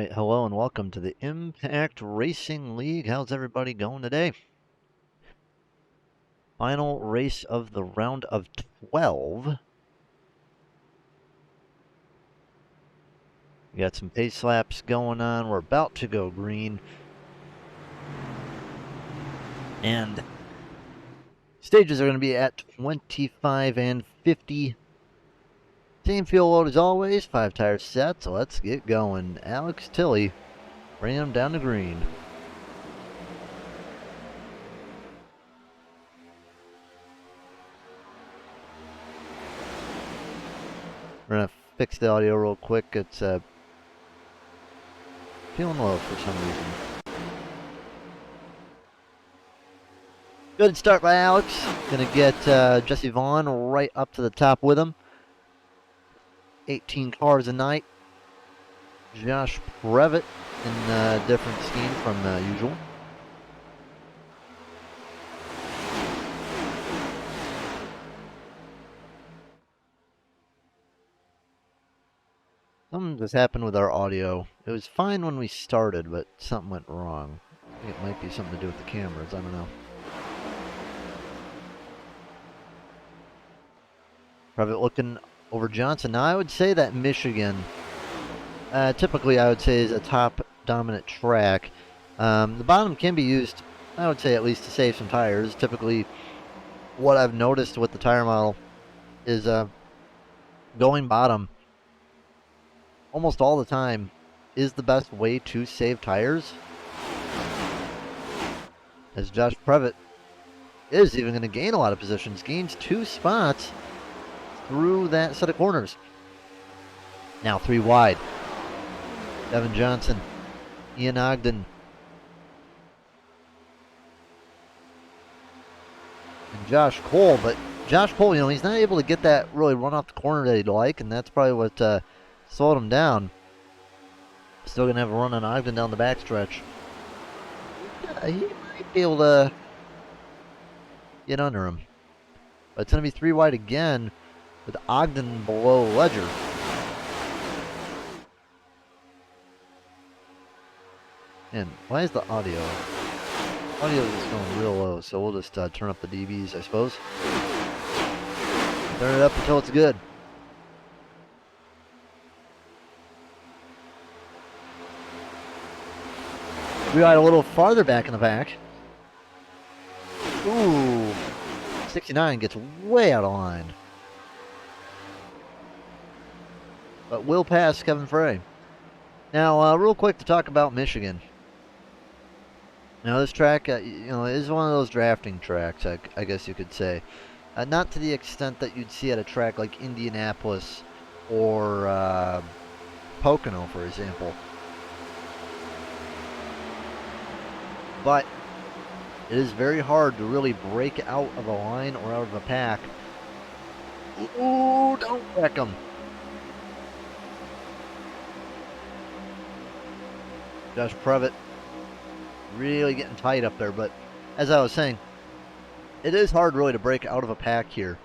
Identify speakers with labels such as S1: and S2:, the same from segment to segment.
S1: Alright, hello and welcome to the Impact Racing League. How's everybody going today? Final race of the round of 12. We got some pace laps going on. We're about to go green. And stages are going to be at 25 and 50. Same fuel load as always, 5 tires set, so let's get going. Alex Tilley, bringing them down to green. We're going to fix the audio real quick. It's feeling low for some reason. Good start by Alex. Gonna get Jesse Vaughn right up to the top with him. 18 cars a night. Josh Previtt in a different scheme from usual. Something just happened with our audio. It was fine when we started, but something went wrong. I think it might be something to do with the cameras. I don't know. Previtt looking over Johnson. Now I would say that Michigan, typically I would say, is a top dominant track. The bottom can be used, I would say, at least to save some tires. Typically, what I've noticed with the tire model is going bottom almost all the time is the best way to save tires. As Josh Previtt is even going to gain a lot of positions, gains 2 spots through that set of corners. Now 3 wide. Devin Johnson, Ian Ogden, and Josh Cole. But Josh Cole, you know, he's not able to get that really run off the corner that he'd like, and that's probably what slowed him down. Still going to have a run on Ogden down the backstretch. He might be able to get under him. But it's going to be 3 wide again with Ogden below Ledger. And why is the audio? Audio is just going real low, so we'll just turn up the dBs, I suppose. Turn it up until it's good. We got a little farther back in the pack. Ooh, 69 gets way out of line. But will pass Kevin Frey. Now, real quick to talk about Michigan. Now, this track, you know, is one of those drafting tracks, I guess you could say. Not to the extent that you'd see at a track like Indianapolis or Pocono, for example. But it is very hard to really break out of a line or out of a pack. Ooh, don't wreck them. Josh Previtt really getting tight up there, but as I was saying, it is hard really to break out of a pack here.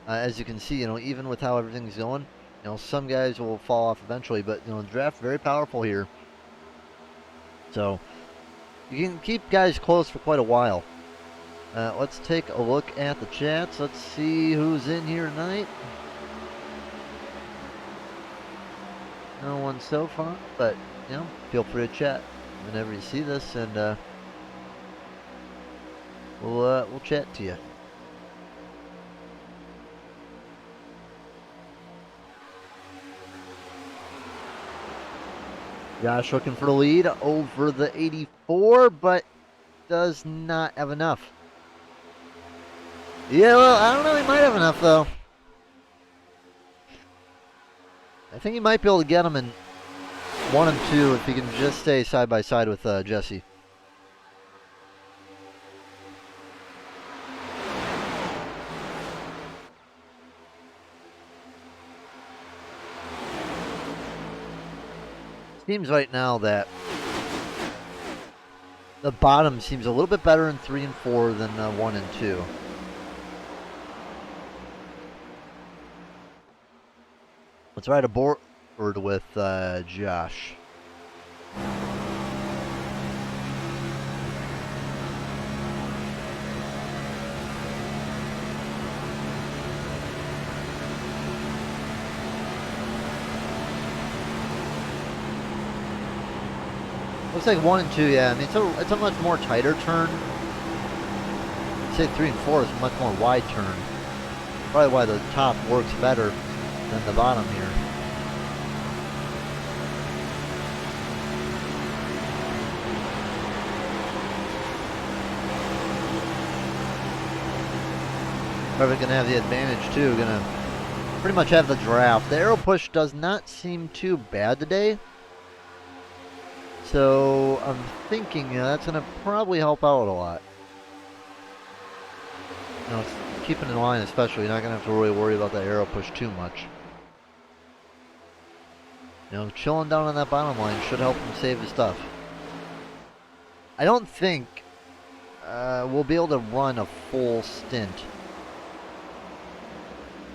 S1: As you can see, you know, even with how everything's going, you know, some guys will fall off eventually, but you know, the draft very powerful here. So you can keep guys close for quite a while. Let's take a look at the chats. Let's see who's in here tonight. No one so far, but you know, feel free to chat whenever you see this, and we'll chat to you. Josh looking for the lead over the 84, but does not have enough. Yeah, well, I don't know. He might have enough, though. I think he might be able to get him in 1 and 2 if he can just stay side by side with Jesse. Seems right now that the bottom seems a little bit better in 3 and 4 than 1 and 2. Let's ride aboard with Josh. Looks like 1 and 2, yeah. I mean, it's a much more tighter turn. I'd say 3 and 4 is a much more wide turn. Probably why the top works better than the bottom here. Probably gonna have the advantage too. Gonna pretty much have the draft. The aero push does not seem too bad today. So I'm thinking that's gonna probably help out a lot. You know, keeping in line especially, you're not gonna have to really worry about that aero push too much. You know, chilling down on that bottom line should help him save his stuff. I don't think we'll be able to run a full stint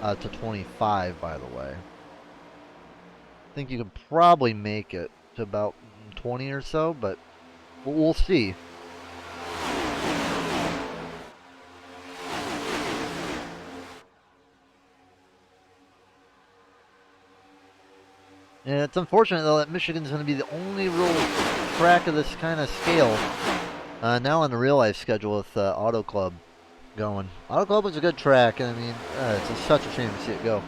S1: to 25, by the way. I think you can probably make it to about 20 or so, but we'll see. And it's unfortunate, though, that Michigan's going to be the only real track of this kind of scale now on the real life schedule with Auto Club going. Auto Club was a good track, and I mean, it's such a shame to see it go.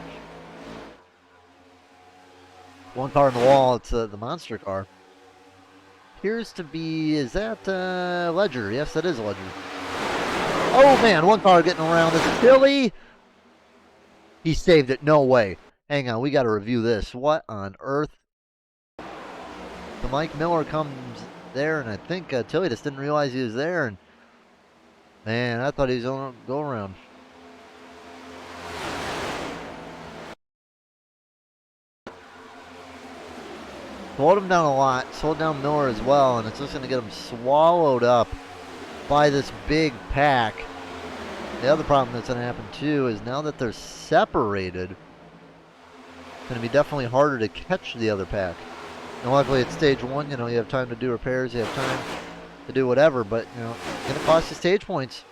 S1: One car on the wall, it's the monster car. Appears to be, is that Ledger? Yes, that is Ledger. Oh man, one car getting around. Is it Billy? He saved it. No way. Hang on, we got to review this. What on earth? So Mike Miller comes there, and I think Tilly just didn't realize he was there. And man, I thought he was on a go around. Slowed him down a lot. Slowed down Miller as well, and it's just going to get him swallowed up by this big pack. The other problem that's going to happen too is now that they're separated, it's going to be definitely harder to catch the other pack. And luckily at stage 1, you know, you have time to do repairs, you have time to do whatever, but, you know, it's going to cost you stage points.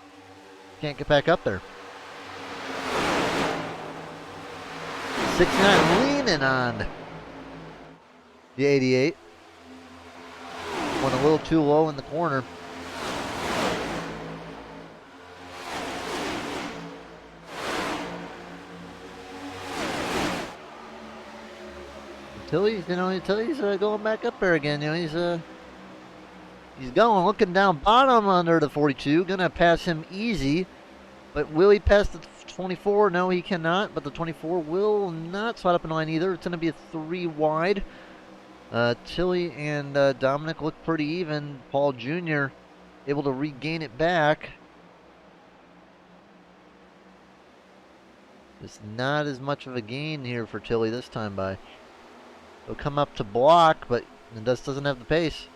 S1: Can't get back up there. 69 leaning on the 88. Went a little too low in the corner. Tilly's going back up there again. You know, he's going, looking down bottom under the 42. Gonna pass him easy, but will he pass the 24? No, he cannot. But the 24 will not slide up in line either. It's gonna be a 3 wide. Tilly and Dominic look pretty even. Paul Jr. able to regain it back. It's not as much of a gain here for Tilly this time by. He'll come up to block, but it just doesn't have the pace.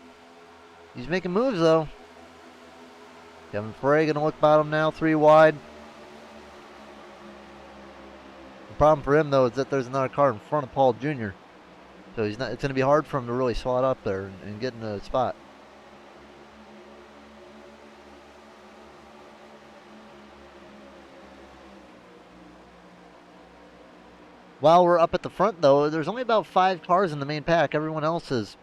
S1: He's making moves, though. Kevin Frey going to look bottom now, 3 wide. The problem for him, though, is that there's another car in front of Paul Jr. So it's going to be hard for him to really slot up there and get in a spot. While we're up at the front, though, there's only about 5 cars in the main pack. Everyone else is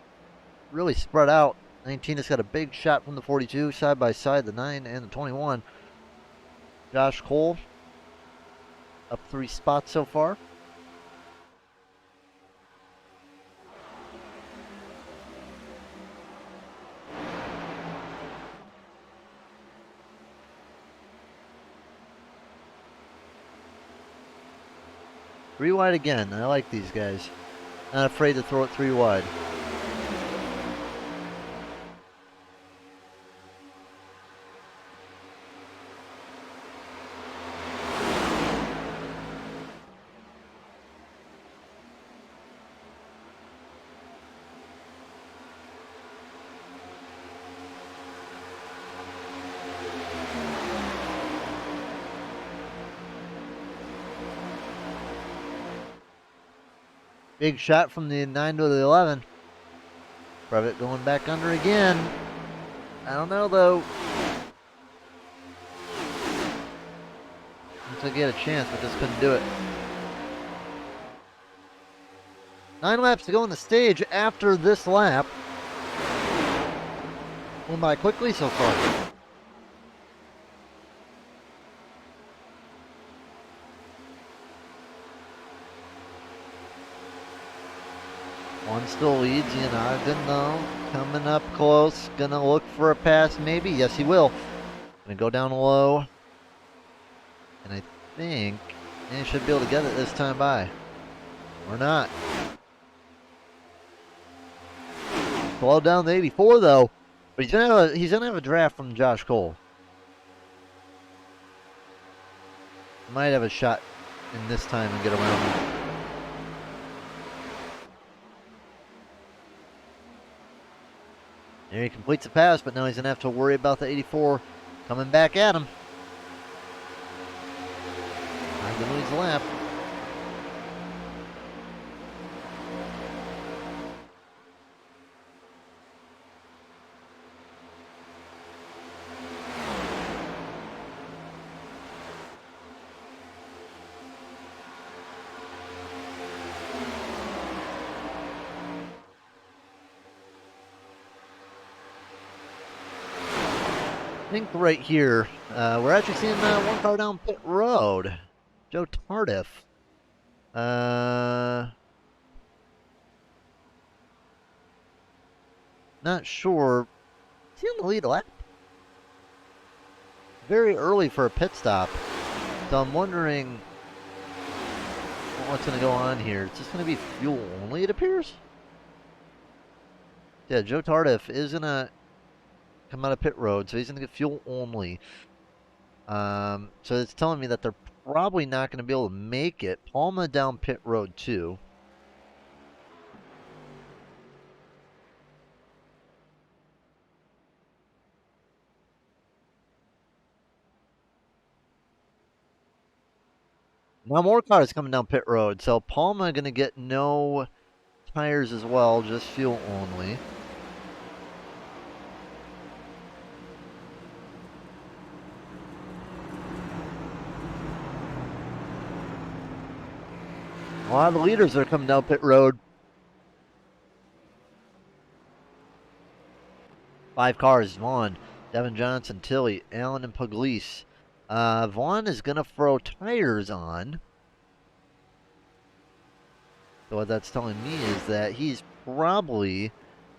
S1: really spread out. 19 has got a big shot from the 42, side by side, the 9 and the 21. Josh Cole up 3 spots so far. Three wide again. I like these guys. Not afraid to throw it 3 wide. Big shot from the 9 to the 11. Previtt going back under again. I don't know, though. Looks like he had a chance, but just couldn't do it. 9 laps to go on the stage after this lap. Going by quickly so far. One still leads Ian Ogden though. Coming up close. Gonna look for a pass maybe. Yes, he will. Gonna go down low. And I think he should be able to get it this time by. Or not. Slow down to 84 though. But he's gonna have a draft from Josh Cole. Might have a shot in this time and get around him. There he completes the pass, but now he's gonna have to worry about the 84 coming back at him. Not gonna lose the lap. I think right here, we're actually seeing one car down pit road. Joe Tardif. Not sure. Is he on the lead lap? Very early for a pit stop. So I'm wondering what's going to go on here. It's just going to be fuel only, it appears. Yeah, Joe Tardif is going to come out of pit road, so he's going to get fuel only. So it's telling me that they're probably not going to be able to make it. Palma down pit road too. Now more cars coming down pit road, so Palma going to get no tires as well, just fuel only. A lot of the leaders are coming down pit road. 5 cars, Vaughn, Devin Johnson, Tilly, Allen, and Pugliese. Vaughn is going to throw tires on. So what that's telling me is that he's probably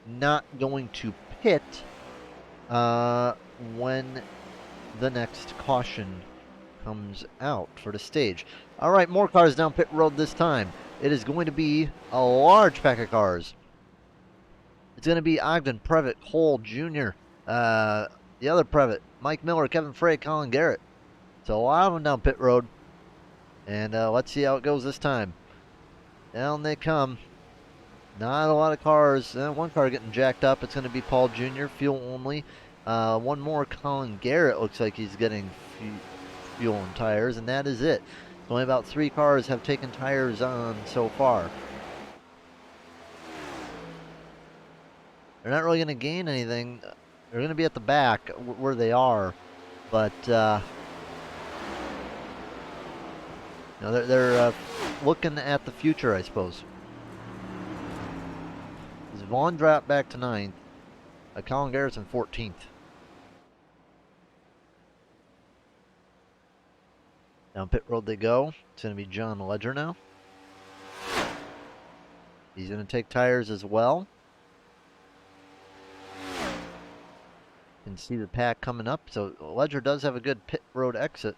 S1: not going to pit when the next caution comes out for the stage. All right, more cars down pit road this time. It is going to be a large pack of cars. It's going to be Ogden, Previtt, Cole Jr., the other Previtt, Mike Miller, Kevin Frey, Colin Garrett. So a lot of them down pit road. And let's see how it goes this time. Down they come. Not a lot of cars. One car getting jacked up. It's going to be Paul Jr., fuel only. One more, Colin Garrett, looks like he's getting fuel and tires, and that is it. Only about 3 cars have taken tires on so far. They're not really going to gain anything. They're going to be at the back where they are, but they're looking at the future, I suppose. As Vaughn dropped back to 9th, Colin Garrett's in 14th. Down pit road they go. It's going to be John Ledger now. He's going to take tires as well. You can see the pack coming up. So Ledger does have a good pit road exit.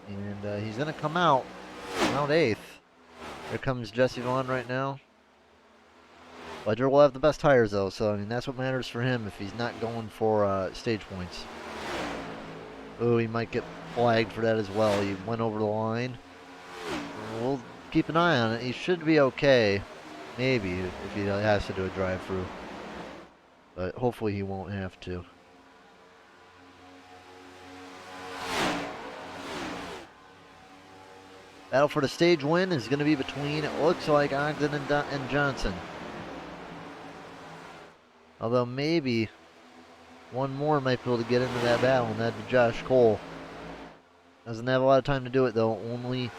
S1: And he's going to come out around 8th. Here comes Jesse Vaughn right now. Ledger will have the best tires though, so I mean that's what matters for him if he's not going for stage points. Oh, he might get flagged for that as well. He went over the line. We'll keep an eye on it. He should be okay, maybe, if he has to do a drive-through. But hopefully he won't have to. Battle for the stage win is going to be between, it looks like, Ogden and Johnson. Although maybe one more might be able to get into that battle, and that'd be Josh Cole. Doesn't have a lot of time to do it though. Only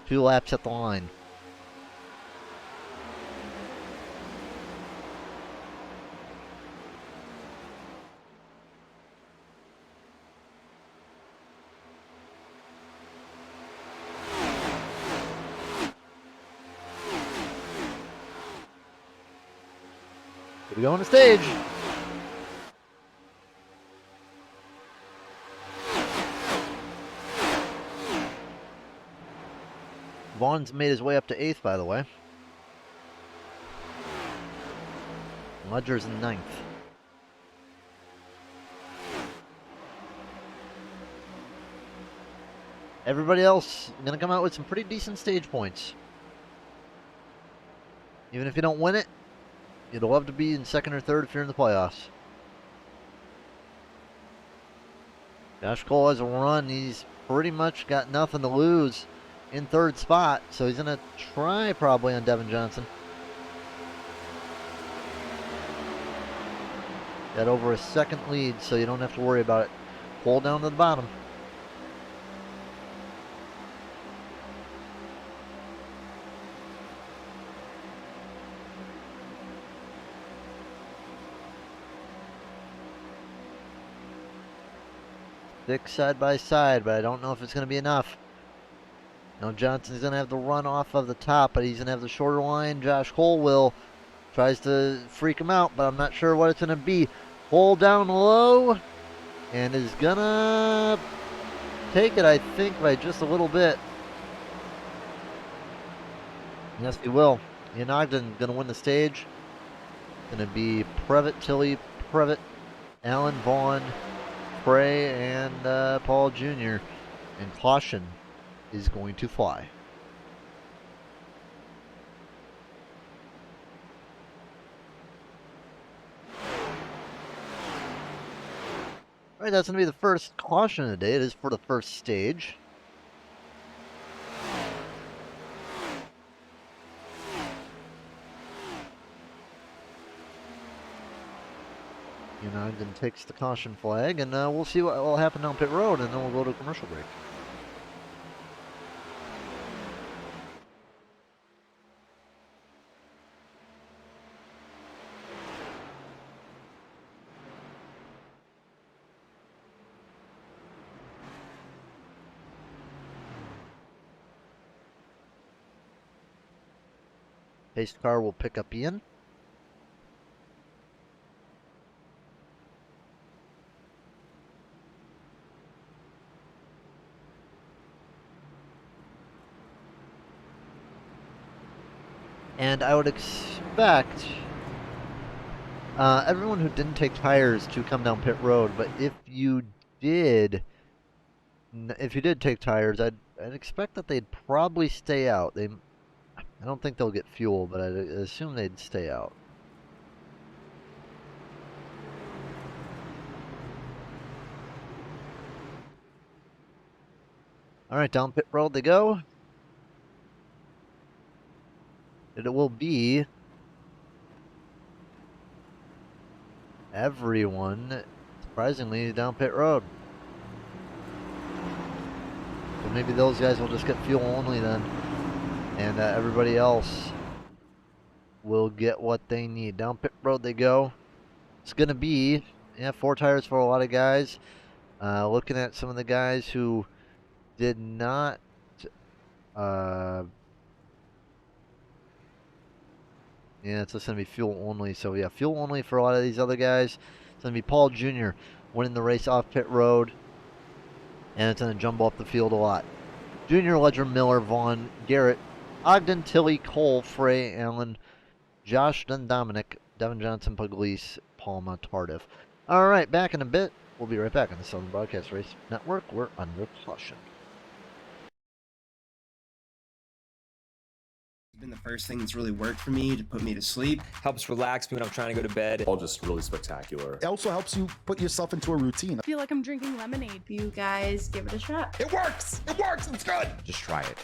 S1: 2 laps at the line. We go on the stage. Vaughn's made his way up to 8th, by the way. Ledger's in 9th. Everybody else going to come out with some pretty decent stage points. Even if you don't win it, you'd love to be in 2nd or 3rd if you're in the playoffs. Josh Cole has a run. He's pretty much got nothing to lose in 3rd spot, so he's going to try probably on Devin Johnson. Got over a 2nd lead, so you don't have to worry about it. Pull down to the bottom. Six side by side, but I don't know if it's going to be enough. Now Johnson's going to have the run off of the top, but he's going to have the shorter line. Josh Cole will. Tries to freak him out, but I'm not sure what it's going to be. Cole down low, and is going to take it, I think, by just a little bit. Yes, he will. Ian Ogden's going to win the stage. Going to be Previtt, Tilley, Previtt, Allen, Vaughn, Frey, and Paul Jr. And caution is going to fly. All right, that's going to be the first caution of the day. It is for the first stage. Ogden takes the caution flag, and we'll see what will happen down pit road, and then we'll go to a commercial break. Pace car will pick up Ian. And I would expect everyone who didn't take tires to come down pit road. But if you did take tires, I'd expect that they'd probably stay out. I don't think they'll get fuel, but I'd assume they'd stay out. All right, down pit road they go. It will be everyone, surprisingly, down pit road. So maybe those guys will just get fuel only then. And everybody else will get what they need. Down pit road they go. It's going to be, 4 tires for a lot of guys. Looking at some of the guys who did not... yeah, it's just going to be fuel only. So, yeah, fuel only for a lot of these other guys. It's going to be Paul Jr. winning the race off pit road. And it's going to jumble up the field a lot. Junior, Ledger, Miller, Vaughn, Garrett, Ogden, Tilley, Cole, Frey, Allen, Josh, then Dominic, Devin Johnson, Pugliese, Palma, Tardif. All right, back in a bit. We'll be right back on the Southern Broadcast Race Network. We're under caution.
S2: Been the first thing that's really worked for me to put me to sleep.
S3: Helps relax me when I'm trying to go to bed.
S4: All just really spectacular.
S5: It also helps you put yourself into a routine.
S6: I feel like I'm drinking lemonade. You guys give it a shot.
S5: It works! It works! It's good!
S3: Just try it.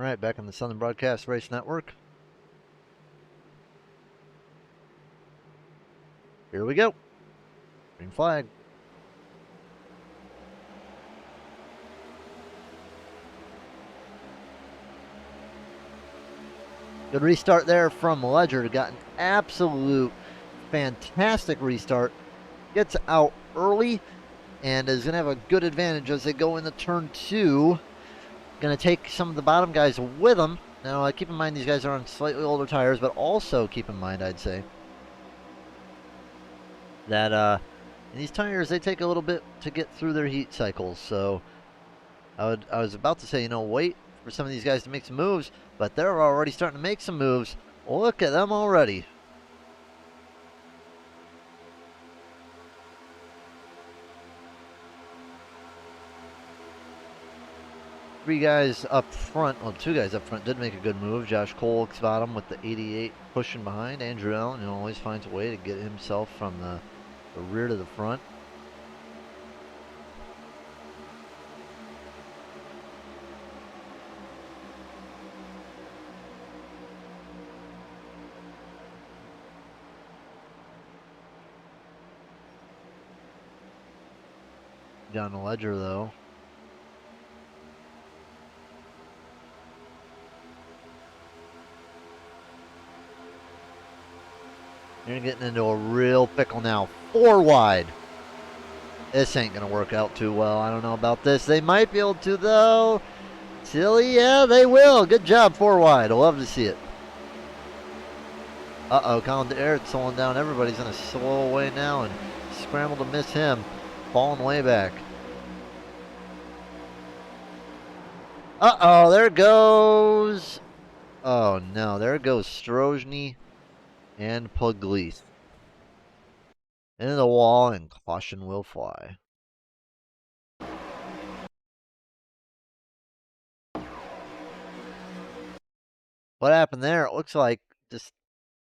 S1: All right, back on the Southern Broadcast Race Network. Here we go. Green flag. Good restart there from Ledger. Got an absolute fantastic restart. Gets out early and is going to have a good advantage as they go into turn 2. Going to take some of the bottom guys with them. Now, keep in mind these guys are on slightly older tires, but also keep in mind, I'd say, that these tires, they take a little bit to get through their heat cycles. So I was about to say, wait for some of these guys to make some moves, but they're already starting to make some moves. Look at them already. Three guys up front, well, two guys up front did make a good move. Josh Cole got him with the 88 pushing behind. Andrew Allen, always finds a way to get himself from the rear to the front. Down the Ledger, though. You're getting into a real pickle now. 4 wide. This ain't going to work out too well. I don't know about this. They might be able to, though. Tilly, yeah, they will. Good job, 4 wide. I love to see it. Uh-oh, Colin DeArrett slowing down. Everybody's going to slow away now and scramble to miss him. Falling way back. Uh-oh, there goes. Oh, no. There goes Strozny and Pugliese. Into the wall, and caution will fly. What happened there? It looks like just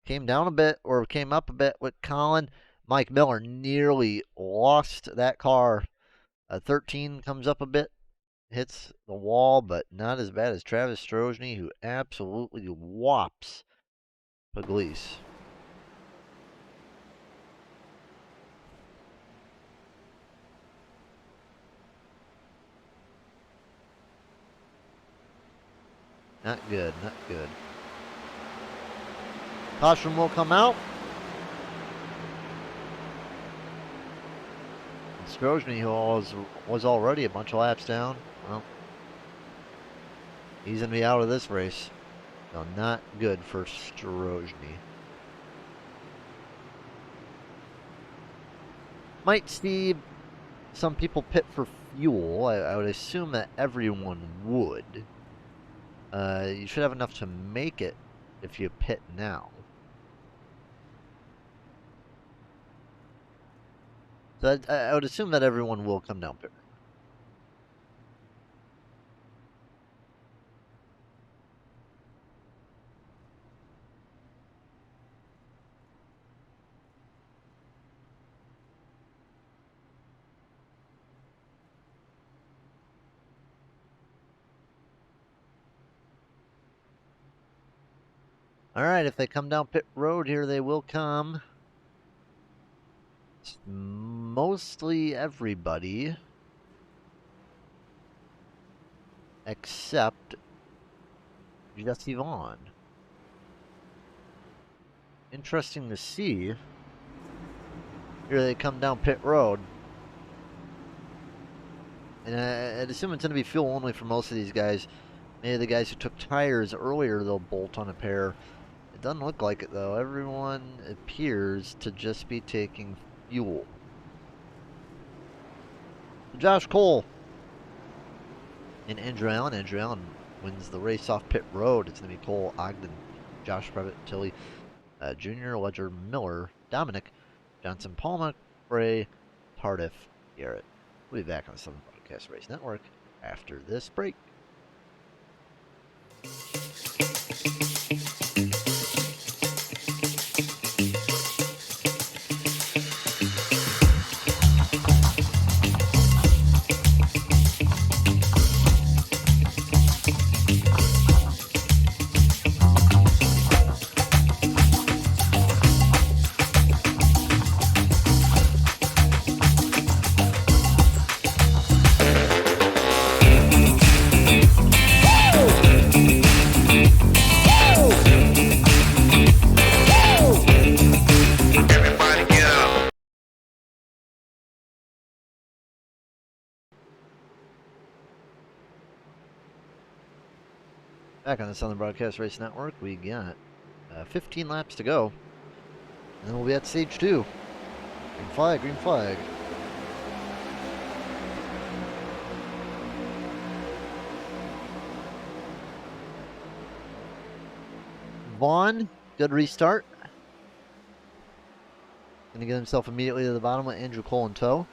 S1: came down a bit or came up a bit with Colin. Mike Miller nearly lost that car. 13 comes up a bit, hits the wall, but not as bad as Travis Strozny, who absolutely whops Pugliese. Not good, not good. Caution will come out. And Strozny, who was already a bunch of laps down, well, he's going to be out of this race. So not good for Strozny. Might see some people pit for fuel. I would assume that everyone would. You should have enough to make it if you pit now. So I would assume that everyone will come down pit. Alright, if they come down pit road here, they will come. It's mostly everybody. Except Jesse Vaughn. Interesting to see. Here they come down pit road. And I'd assume it's going to be fuel only for most of these guys. Maybe the guys who took tires earlier, they'll bolt on a pair. It doesn't look like it, though. Everyone appears to just be taking fuel. Josh Cole and Andrew Allen. Andrew Allen wins the race off pit road. It's going to be Cole, Ogden, Josh Previtt, Tilly, Junior, Ledger, Miller, Dominic, Johnson, Palma, Bray, Tardif, Garrett. We'll be back on the Southern Broadcast Race Network after this break. Back on the Southern Broadcast Race Network, we got 15 laps to go. And then we'll be at stage 2. Green flag, green flag. Vaughn, good restart. Gonna get himself immediately to the bottom with Andrew Cole in tow.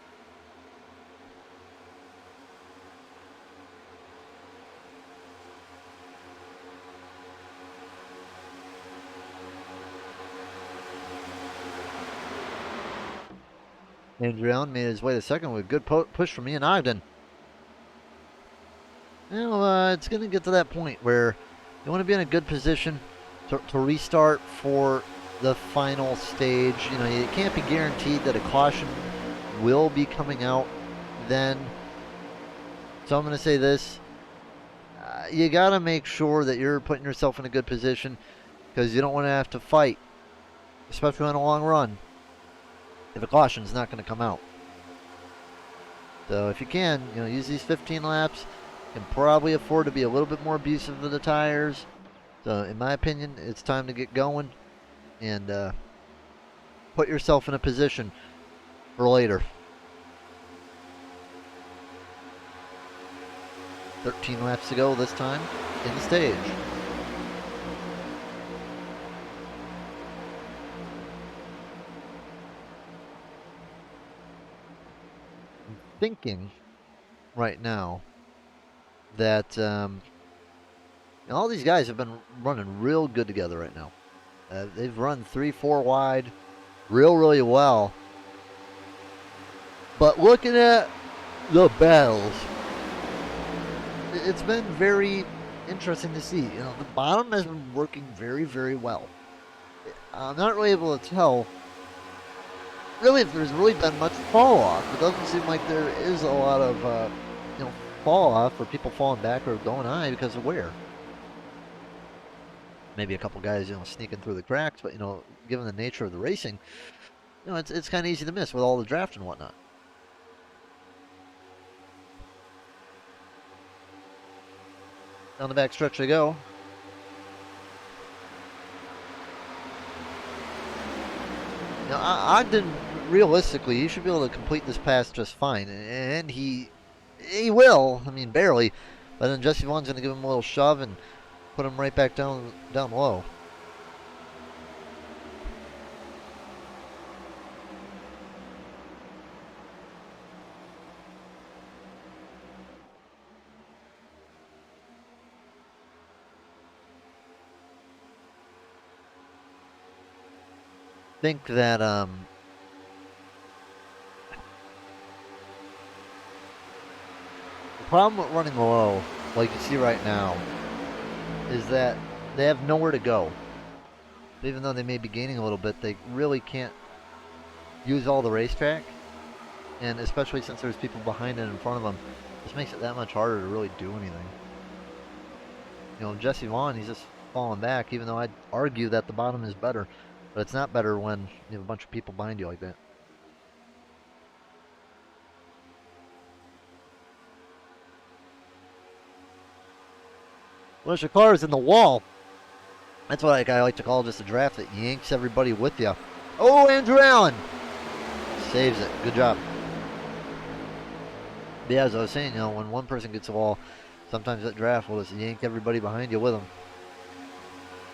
S1: Andrew Allen made his way to second with a good push from Ian Ogden. Well, it's going to get to that point where you want to be in a good position to restart for the final stage. You know, you can't be guaranteed that a caution will be coming out then. So I'm going to say this. You got to make sure that you're putting yourself in a good position because you don't want to have to fight, especially on a long run, if a caution's not going to come out. So if you can, you know, use these 15 laps. You can probably afford to be a little bit more abusive with the tires. So in my opinion, it's time to get going and put yourself in a position for later. 13 laps to go this time in the stage. I'm thinking right now that all these guys have been running real good together right now. They've run 3-4 wide really well. But looking at the battles, it's been very interesting to see. You know, the bottom has been working very well. I'm not really able to tell really if there's really been much fall off. It doesn't seem like there is a lot of you know, fall off or people falling back or going high because of wear. Maybe a couple guys, you know, sneaking through the cracks, but you know, given the nature of the racing, you know, it's kind of easy to miss with all the draft and whatnot. Down the back stretch they go. Now, Ogden, realistically, he should be able to complete this pass just fine, and he will. I mean, barely. But then Jesse Vaughn's going to give him a little shove and put him right back down low. Think that the problem with running low, like you see right now, is that they have nowhere to go. Even though they may be gaining a little bit, they really can't use all the racetrack, and especially since there's people behind and in front of them, this makes it that much harder to really do anything. You know, Jesse Vaughn, he's just falling back, even though I'd argue that the bottom is better. But it's not better when you have a bunch of people behind you like that. Well, your car is in the wall. That's what I like to call just a draft that yanks everybody with you. Oh, Andrew Allen saves it. Good job. But yeah, as I was saying, you know, when one person gets the wall, sometimes that draft will just yank everybody behind you with them.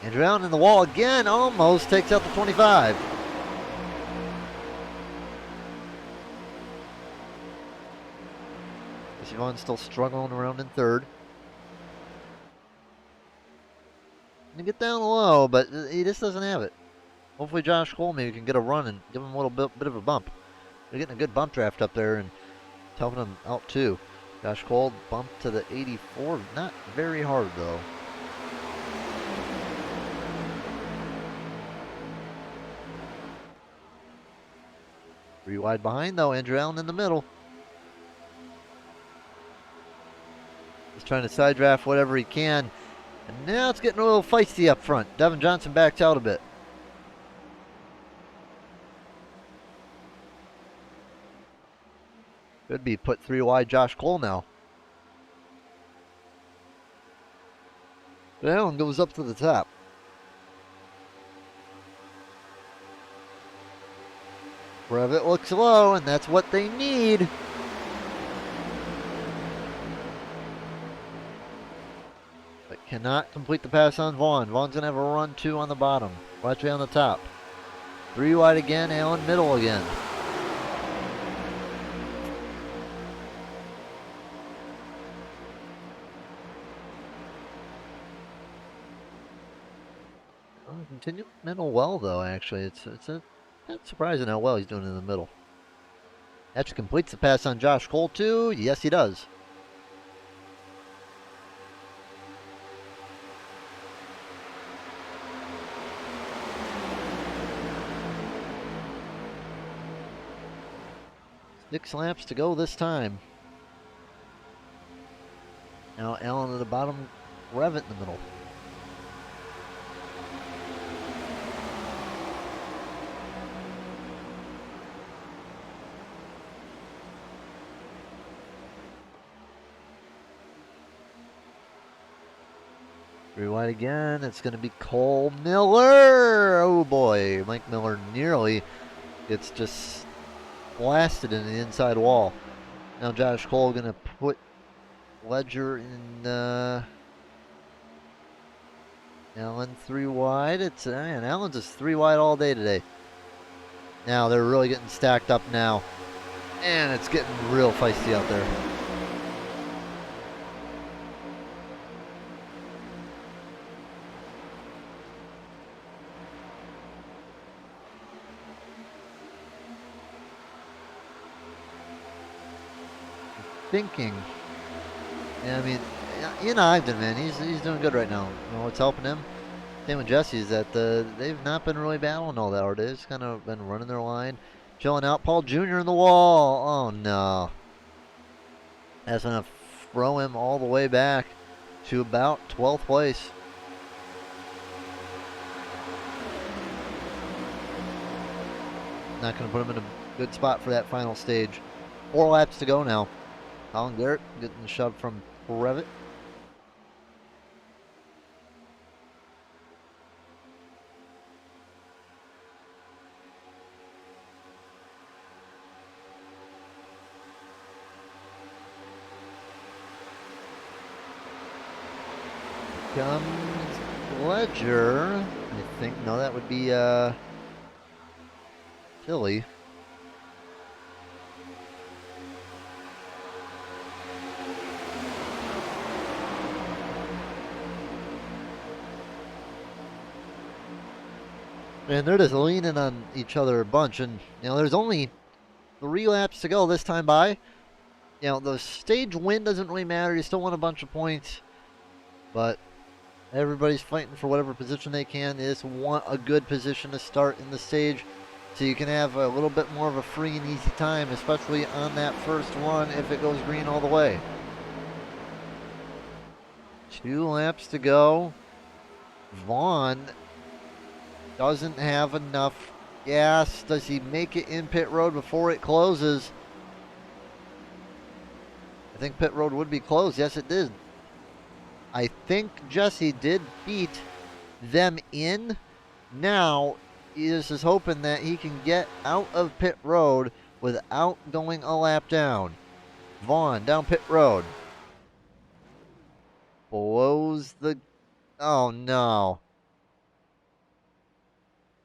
S1: Andrew Allen in the wall again, almost takes out the 25. Vaughn's still struggling around in third. Gonna get down low, but he just doesn't have it. Hopefully Josh Cole maybe can get a run and give him a little bit of a bump. They're getting a good bump draft up there and helping him out too. Josh Cole bumped to the 84. Not very hard though. Three wide behind though, Andrew Allen in the middle. He's trying to side draft whatever he can. And now it's getting a little feisty up front. Devin Johnson backs out a bit. Could be put three wide Josh Cole now. But Allen goes up to the top. Brevet looks low, and that's what they need. But cannot complete the pass on Vaughn. Vaughn's going to have a run 2 on the bottom. Fletcher on the top. 3 wide again, Allen middle again. Continue middle well, though, actually. It's not surprising how well he's doing in the middle. Hatch completes the pass on Josh Cole, too. Yes, he does. Six laps to go this time. Now Allen at the bottom, Revitt in the middle. Three wide again. It's going to be Cole Miller. Oh boy, Mike Miller nearly gets just blasted in the inside wall. Now Josh Cole going to put Ledger in. Allen 3 wide. It's man, Allen's just 3 wide all day today. Now they're really getting stacked up now, and it's getting real feisty out there. Thinking. Yeah, I mean, Ian Ogden, man, he's doing good right now. You know what's helping him? Same with Jesse is that they've not been really battling all that hard. They've just kind of been running their line, chilling out. Paul Jr. in the wall. Oh no, that's gonna throw him all the way back to about 12th place. Not gonna put him in a good spot for that final stage. 4 laps to go now. Colin Garrett getting the shove from Brevet. Comes Ledger. I think, no, that would be Tilly. And they're just leaning on each other a bunch. And, you know, there's only 3 laps to go this time by. You know, the stage win doesn't really matter. You still want a bunch of points. But everybody's fighting for whatever position they can. They just want a good position to start in the stage so you can have a little bit more of a free and easy time, especially on that first run if it goes green all the way. 2 laps to go. Vaughn doesn't have enough gas. Does he make it in pit road before it closes? I think pit road would be closed. Yes, it did. I think Jesse did beat them in. Now he is just hoping that he can get out of pit road without going a lap down. Vaughn down pit road. Blows the... Oh no.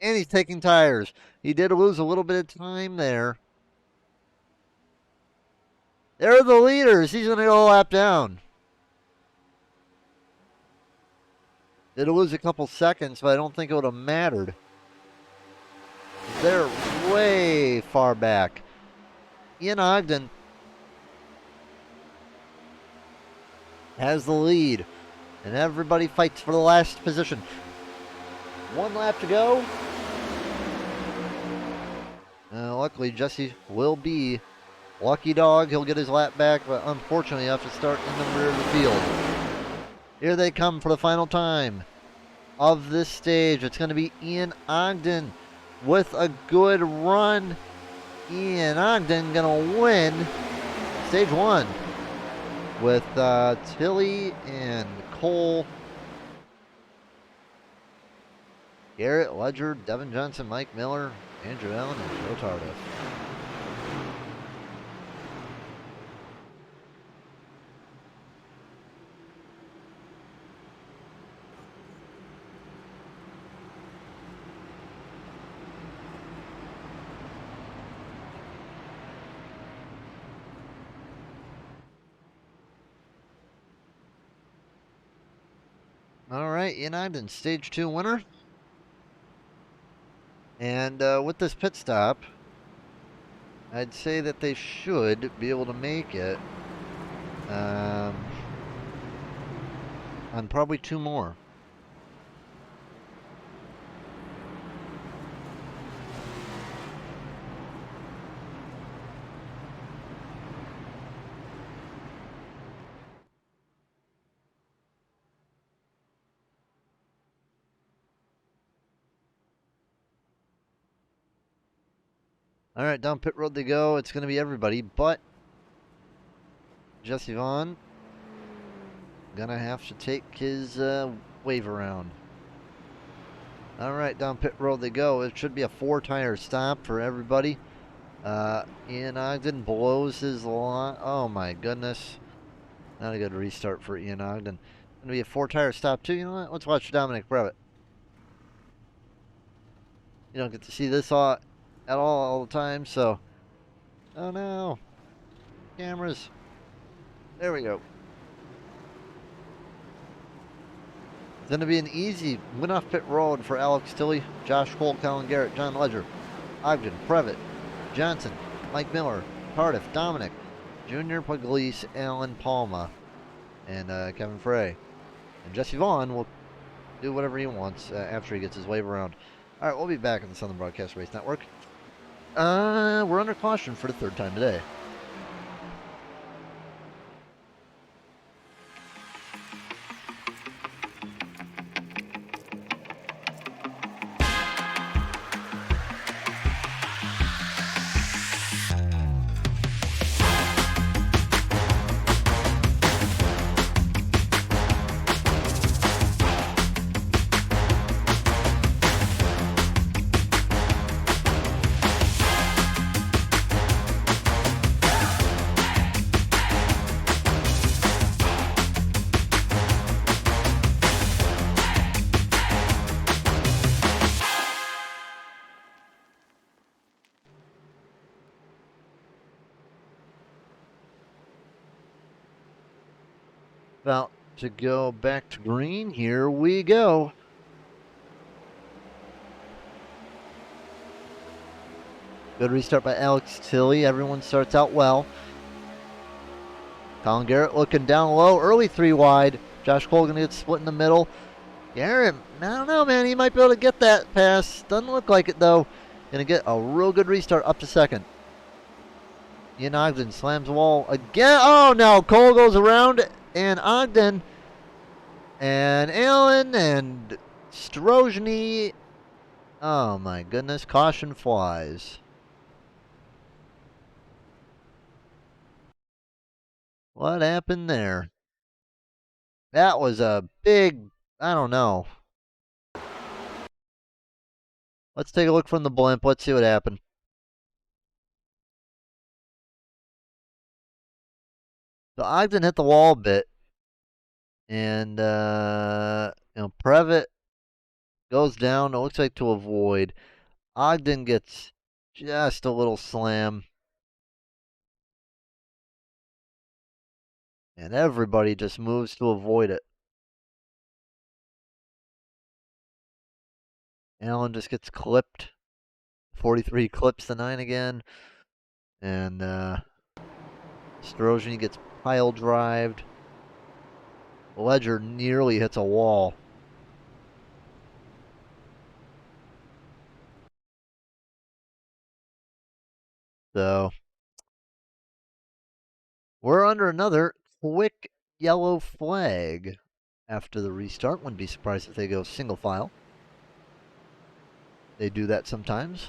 S1: And he's taking tires. He did lose a little bit of time there. They're the leaders. He's going to go a lap down. Did lose a couple seconds, but I don't think it would have mattered. They're way far back. Ian Ogden has the lead, and everybody fights for the last position. 1 lap to go. Luckily, Jesse will be lucky dog. He'll get his lap back, but unfortunately, he'll have to start in the rear of the field. Here they come for the final time of this stage. It's going to be Ian Ogden with a good run. Ian Ogden going to win stage 1 with Tilly and Cole Garrett, Ledger, Devin Johnson, Mike Miller, Andrew Allen, and Joe Tardif. All right, United, stage 2 winner. And with this pit stop, I'd say that they should be able to make it on probably 2 more. All right, down pit road they go. It's going to be everybody, but Jesse Vaughn gonna have to take his wave around. All right, down pit road they go. It should be a 4-tire stop for everybody. Ian Ogden blows his line. Oh my goodness. Not a good restart for Ian Ogden. Gonna be a 4-tire stop too. You know what? Let's watch Dominic Brevitt. You don't get to see this at all the time, so. Oh no. Cameras. There we go. It's going to be an easy win off pit road for Alex Tilley, Josh Cole, Colin Garrett, John Ledger, Ogden, Previtt, Johnson, Mike Miller, Cardiff, Dominic, Junior Pugliese, Alan Palma, and Kevin Frey. And Jesse Vaughn will do whatever he wants after he gets his wave around. All right, we'll be back on the Southern Broadcast Race Network. We're under caution for the 3rd time today. About to go back to green. Here we go. Good restart by Alex Tilley. Everyone starts out well. Colin Garrett looking down low. Early 3 wide. Josh Cole going to get split in the middle. Garrett, I don't know, man. He might be able to get that pass. Doesn't look like it, though. Going to get a real good restart up to 2nd. Ian Ogden slams the wall again. Oh, no. Cole goes around. And Ogden and Allen and Strozny. Oh my goodness, caution flies. What happened there? That was a big, I don't know. Let's take a look from the blimp. Let's see what happened. So Ogden hit the wall a bit. And, Previtt goes down, it looks like to avoid. Ogden gets just a little slam. And everybody just moves to avoid it. Allen just gets clipped. 43 clips the 9 again. And Strozny gets pile drived. Ledger nearly hits a wall. So we're under another quick yellow flag after the restart. Wouldn't be surprised if they go single file. They do that sometimes.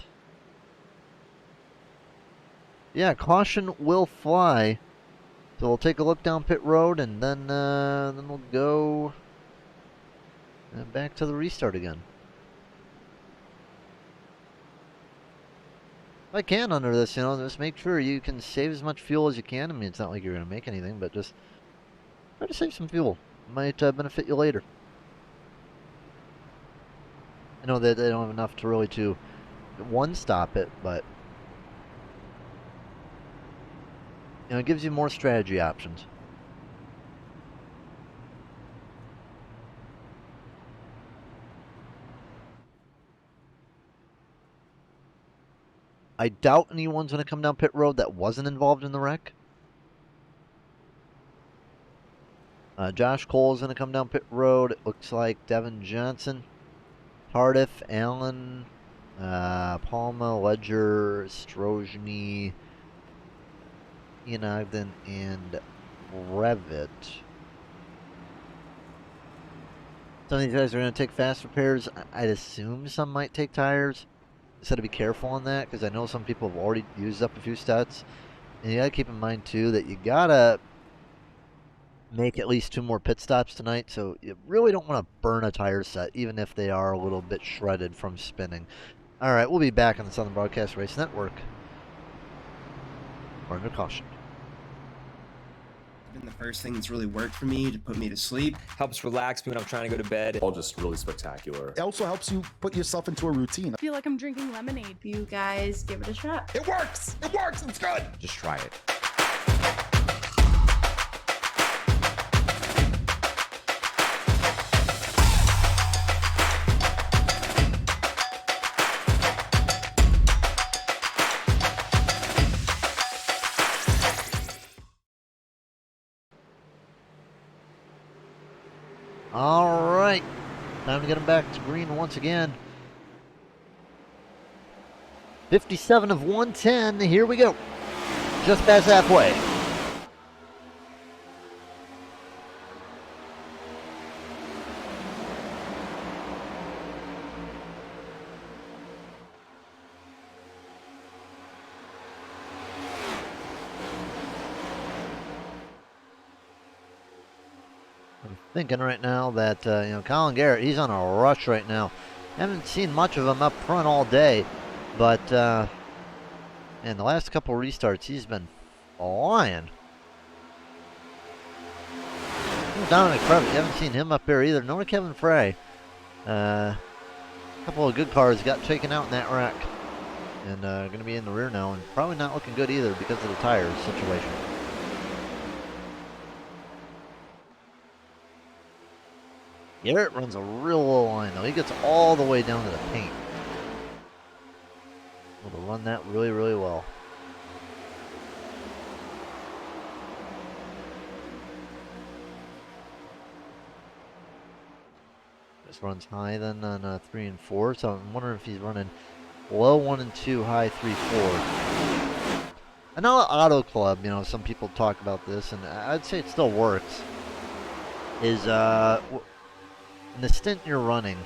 S1: Yeah, caution will fly. So we'll take a look down pit road and then we'll go back to the restart again. if I can under this, just make sure you can save as much fuel as you can. I mean, it's not like you're going to make anything, but just try to save some fuel. Might benefit you later. I know that they don't have enough to really to one-stop it, but it gives you more strategy options. I doubt anyone's going to come down pit road that wasn't involved in the wreck. Josh Cole is going to come down pit road. It looks like Devin Johnson, Cardiff, Allen, Palma, Ledger, Strojny, Ian Ogden, and Revit. Some of these guys are going to take fast repairs. I'd assume some might take tires. Just got to be careful on that because I know some people have already used up a few stats. And you got to keep in mind too that you got to make at least 2 more pit stops tonight, so you really don't want to burn a tire set, even if they are a little bit shredded from spinning. All right, we'll be back on the Southern Broadcast Race Network. We're under caution.
S2: Been the first thing that's really worked for me to put me to sleep.
S3: Helps relax me when I'm trying to go to bed.
S4: All just really spectacular.
S5: It also helps you put yourself into a routine.
S6: I feel like I'm drinking lemonade. You guys give it a shot.
S5: It works! It works! It's good!
S4: Just try it.
S1: All right, time to get them back to green once again. 57 of 110. Here we go. Just past halfway. I'm thinking right now that Colin Garrett, he's on a rush right now. Haven't seen much of him up front all day, but in the last couple restarts, he's been flying. Dominic Previtt, you haven't seen him up here either. Nor Kevin Frey. A couple of good cars got taken out in that wreck, and going to be in the rear now, and probably not looking good either because of the tires situation. Garrett runs a real low line, though. He gets all the way down to the paint. Able to run that really, really well. This runs high then on 3 and 4, so I'm wondering if he's running low 1 and 2, high 3, 4. I know Auto Club, some people talk about this, and I'd say it still works. Is in the stint you're running,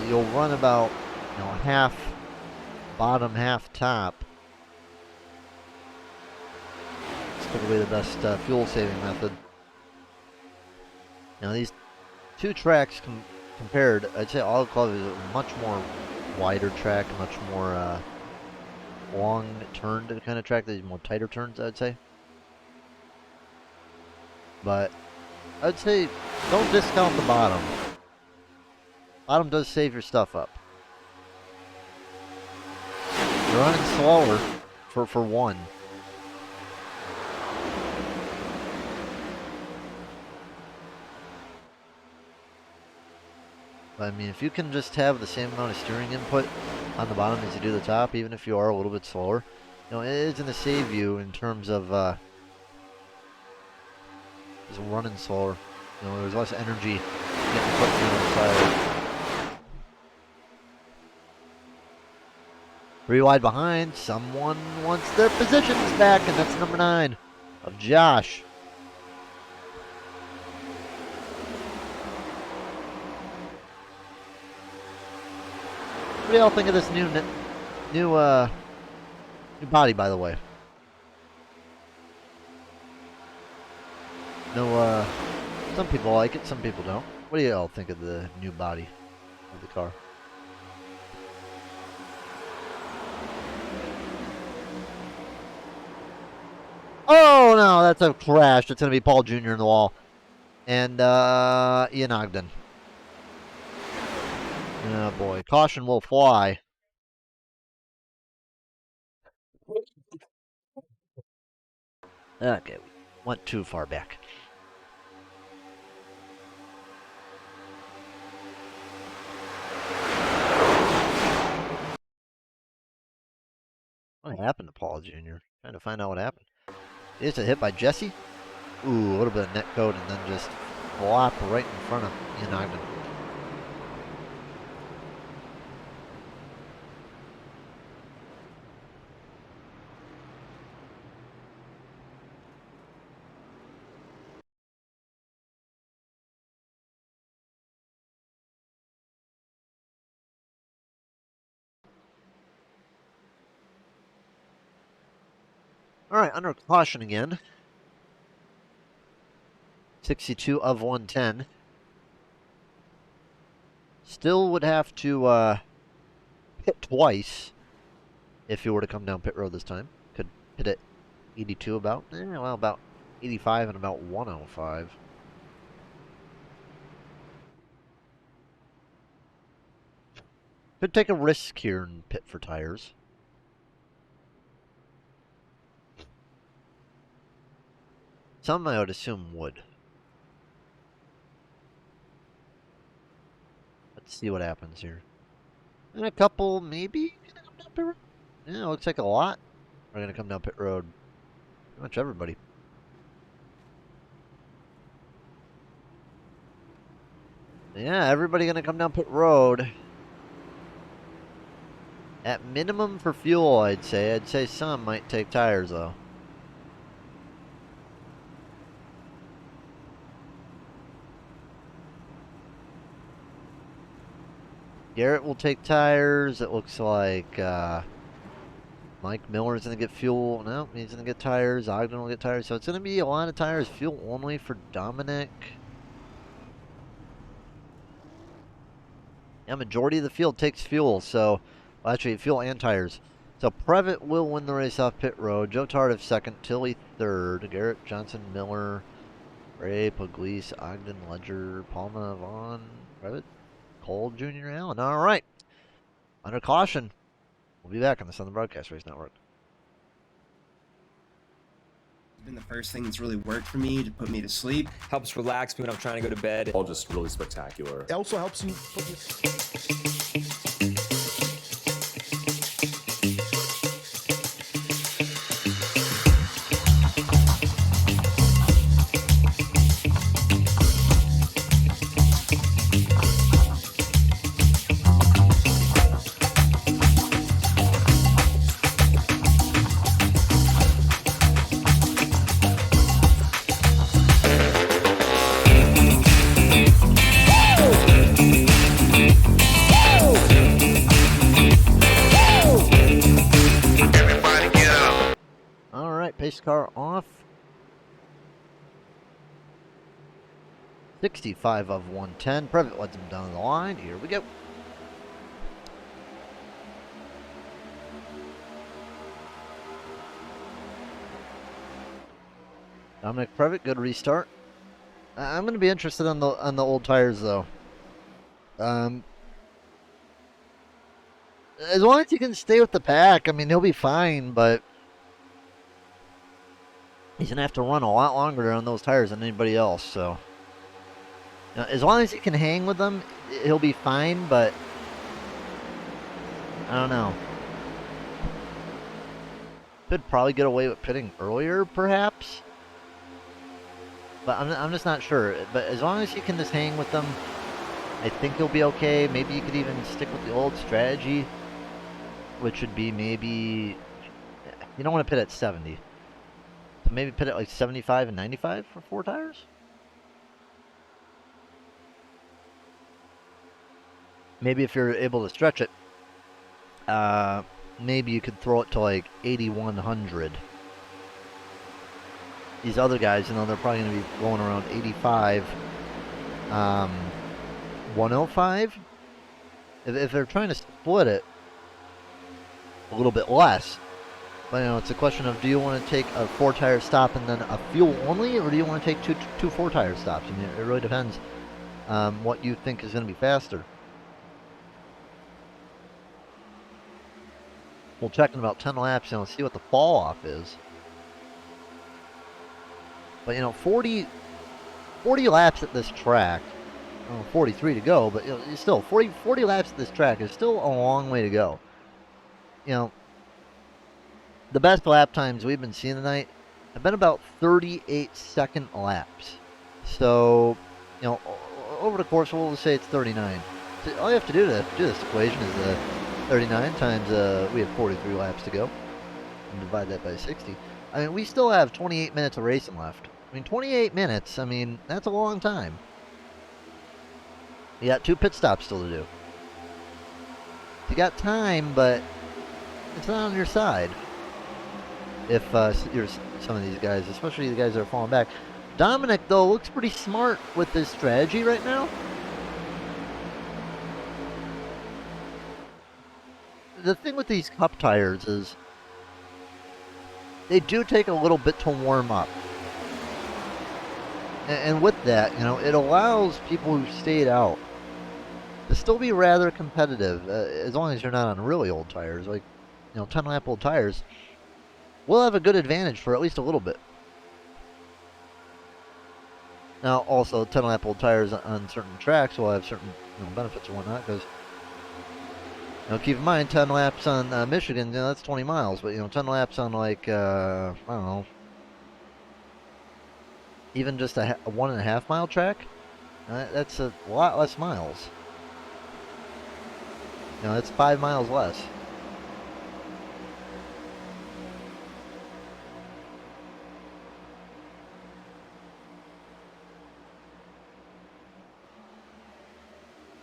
S1: you'll run about half bottom, half top. It's typically the best fuel saving method. These two tracks compared, I'd say Auto Club is a much more wider track, much more long turned kind of track. There's more tighter turns, I'd say. But I'd say don't discount the bottom. Bottom does save your stuff up. You're running slower for one. But I mean, if you can just have the same amount of steering input on the bottom as you do the top, even if you are a little bit slower, it is going to save you in terms of just running slower. There's less energy getting put on the side. 3 wide behind. Someone wants their positions back, and that's number 9 of Josh. What do y'all think of this new body, by the way? No, some people like it, some people don't. What do y'all think of the new body of the car? no, that's a crash. It's going to be Paul Jr. in the wall. And Ian Ogden. Oh, boy. Caution will fly. Okay, we went too far back. What happened to Paul Jr.? Trying to find out what happened. Is it hit by Jesse? Ooh, a little bit of net code and then just flop right in front of Ian Ogden. All right, under caution again. 62 of 110. Still would have to pit twice if he were to come down pit road this time. Could pit at 82 about. Well, about 85 and about 105. Could take a risk here and pit for tires. Some I would assume would. Let's see what happens here. And a couple, maybe, gonna come down pit road. Yeah, looks like a lot are gonna come down pit road. Pretty much everybody. Yeah, everybody gonna come down pit road. At minimum for fuel, I'd say. I'd say some might take tires though. Garrett will take tires. It looks like Mike Miller's going to get fuel. No, he's going to get tires. Ogden will get tires. So it's going to be a lot of tires. Fuel only for Dominic. Yeah, majority of the field takes fuel. So, well, actually, fuel and tires. So Previtt will win the race off pit road. Joe Tardif second. Tilley third. Garrett, Johnson, Miller, Ray, Pugliese, Ogden, Ledger, Palma, Vaughn, Previtt, Cole, Jr., Allen. All right. Under caution. We'll be back on the Southern Broadcast Race Network.
S2: It's been the first thing that's really worked for me to put me to sleep.
S3: Helps relax me when I'm trying to go to bed.
S4: All just really spectacular.
S5: It also helps you put your...
S1: Pace car off. 65 of 110. Previtt lets him down the line. Here we go. Dominic Previtt, good restart. I'm going to be interested on the old tires though. As long as he can stay with the pack, I mean he'll be fine, but he's going to have to run a lot longer on those tires than anybody else, so. Now, as long as he can hang with them, he'll be fine, but I don't know. Could probably get away with pitting earlier, perhaps. But I'm just not sure. But as long as he can just hang with them, I think he'll be okay. Maybe you could even stick with the old strategy, which would be maybe, you don't want to pit at 70. So maybe pit at like 75 and 95 for 4 tires? Maybe if you're able to stretch it, maybe you could throw it to like 8100. These other guys, you know, they're probably going to be going around 85, 105. If they're trying to split it a little bit less, But it's a question of, do you want to take a 4-tire stop and then a fuel only, or do you want to take two 4-tire stops? I mean, it really depends what you think is going to be faster. We'll check in about 10 laps and we'll see what the fall off is. But 40 laps at this track. 43 to go, but still 40 laps at this track is still a long way to go. The best lap times we've been seeing tonight have been about 38-second laps. So, over the course, we'll say it's 39. So all you have to do to do this equation is 39 times, we have 43 laps to go, and divide that by 60. I mean, we still have 28 minutes of racing left. I mean, 28 minutes, I mean, that's a long time. You got 2 pit stops still to do. You got time, but it's not on your side. If you're some of these guys, especially the guys that are falling back. Dominic, though, looks pretty smart with his strategy right now. The thing with these cup tires is they do take a little bit to warm up. And with that, it allows people who stayed out to still be rather competitive, as long as you're not on really old tires, like 10-lap old tires. We'll have a good advantage for at least a little bit. Now, also 10-lap old tires on certain tracks will have certain benefits and whatnot, because keep in mind 10 laps on Michigan, that's 20 miles, but 10 laps on like I don't know, even just a 1.5 mile track, that's a lot less miles. That's 5 miles less.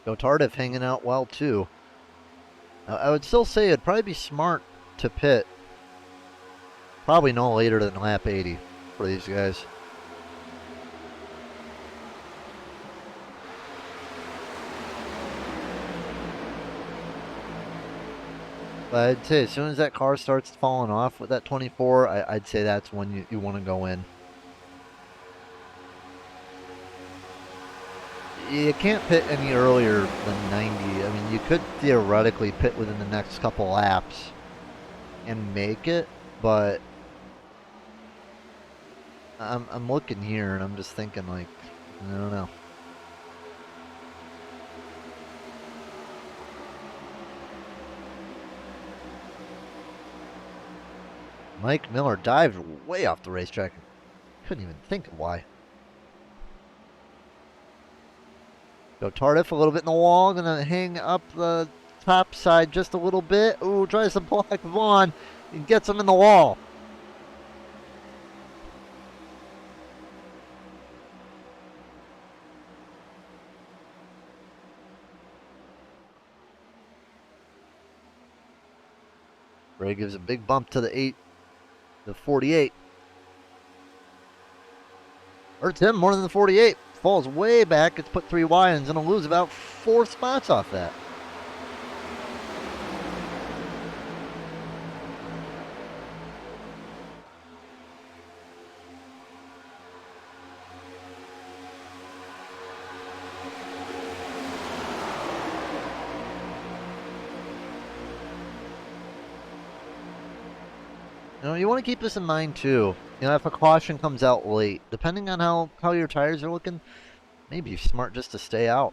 S1: Go Tardif hanging out well too. I would still say it'd probably be smart to pit probably no later than lap 80 for these guys. But I'd say as soon as that car starts falling off with that 24, I'd say that's when you want to go in. You can't pit any earlier than 90. I mean, you could theoretically pit within the next couple laps and make it, but I'm looking here and I'm just thinking, like, I don't know. Mike Miller dived way off the racetrack. Couldn't even think of why. Go Tardif a little bit in the wall. Gonna hang up the top side just a little bit. Ooh, tries to block Vaughn and gets him in the wall. Ray gives a big bump to the 48. Hurts him more than the 48. Falls way back. It's put 3 wide and is going to lose about 4 spots off that. You want to keep this in mind too. If a caution comes out late, depending on how your tires are looking, maybe it's smart just to stay out,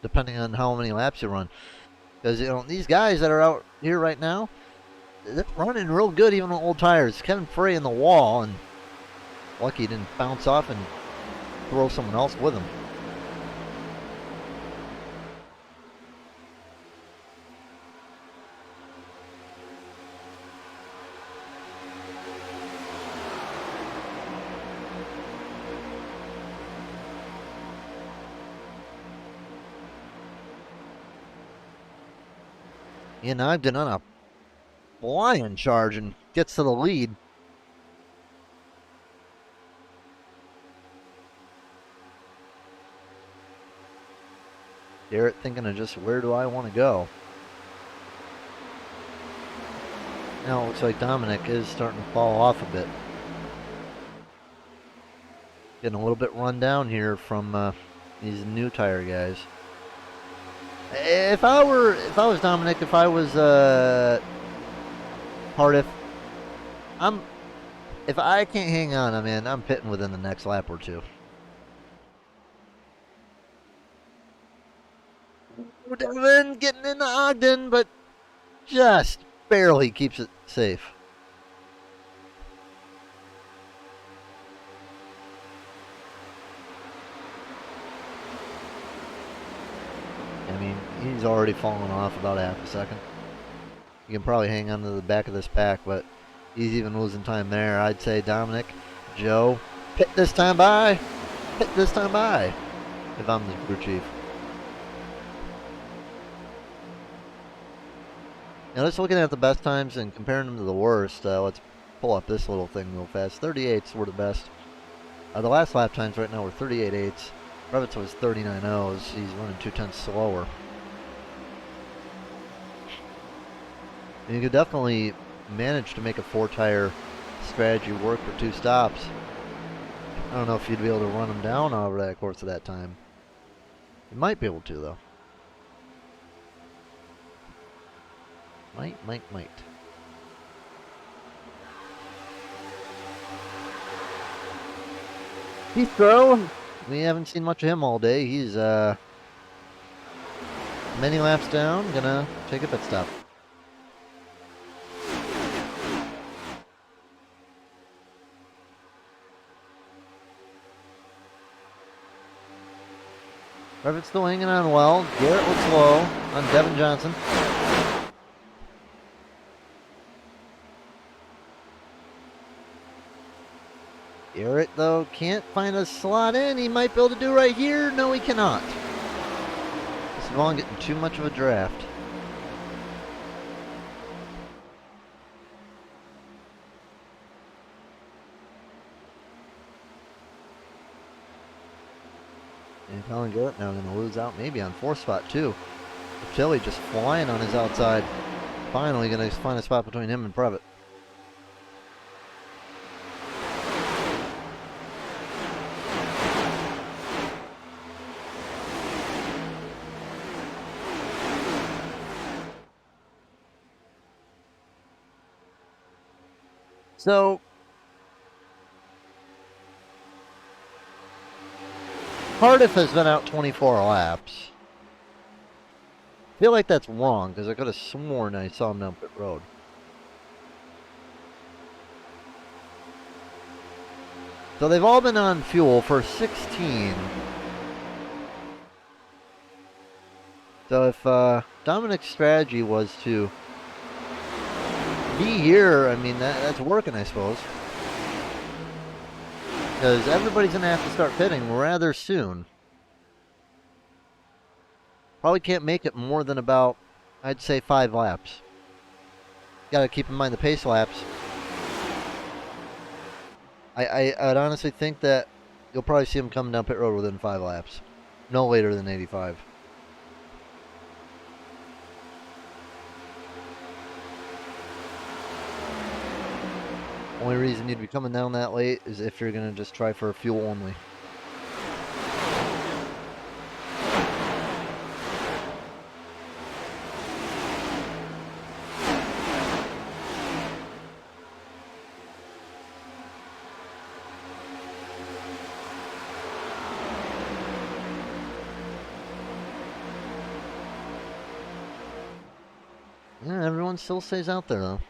S1: depending on how many laps you run. Because these guys that are out here right now, they're running real good even on old tires. Kevin Frey in the wall, and lucky he didn't bounce off and throw someone else with him. Ian Ogden on a flying charge and gets to the lead. Garrett thinking of just where do I want to go. Now it looks like Dominic is starting to fall off a bit. Getting a little bit run down here from these new tire guys. If I was Dominic, if I was Cardiff, if I can't hang on, I'm pitting within the next lap or two. Devin getting into Ogden, but just barely keeps it safe. I mean, he's already fallen off about half a second. You can probably hang on to the back of this pack, but he's even losing time there. I'd say Dominic, Joe, pit this time by. Pit this time by. If I'm the crew chief. Now, just looking at the best times and comparing them to the worst, let's pull up this little thing real fast. 38s were the best. The last lap times right now were 38.8s. Revitz was 39.0s. He's running 0.2 slower. And you could definitely manage to make a 4-tire strategy work for 2 stops. I don't know if you'd be able to run them down over that course of that time. You might be able to, though. Might. Heathrow, we haven't seen much of him all day. He's many laps down, gonna take a pit stop. Brevitt's still hanging on well. Garrett looks low on Devin Johnson. Garrett, though, can't find a slot in. He might be able to do right here. No, he cannot. This Vaughn getting too much of a draft. And Colin Garrett now going to lose out maybe on 4th spot, too. Tilly just flying on his outside. Finally going to find a spot between him and Previtt. So, Cardiff has been out 24 laps. I feel like that's wrong because I could have sworn I saw him down pit road. So they've all been on fuel for 16. So if Dominic's strategy was to be here, I mean, that's working, I suppose. Because everybody's going to have to start pitting rather soon. Probably can't make it more than about, I'd say, 5 laps. Got to keep in mind the pace laps. I'd honestly think that you'll probably see him coming down pit road within 5 laps. No later than 85. Only reason you'd be coming down that late is if you're going to just try for fuel only. Yeah, everyone still stays out there though.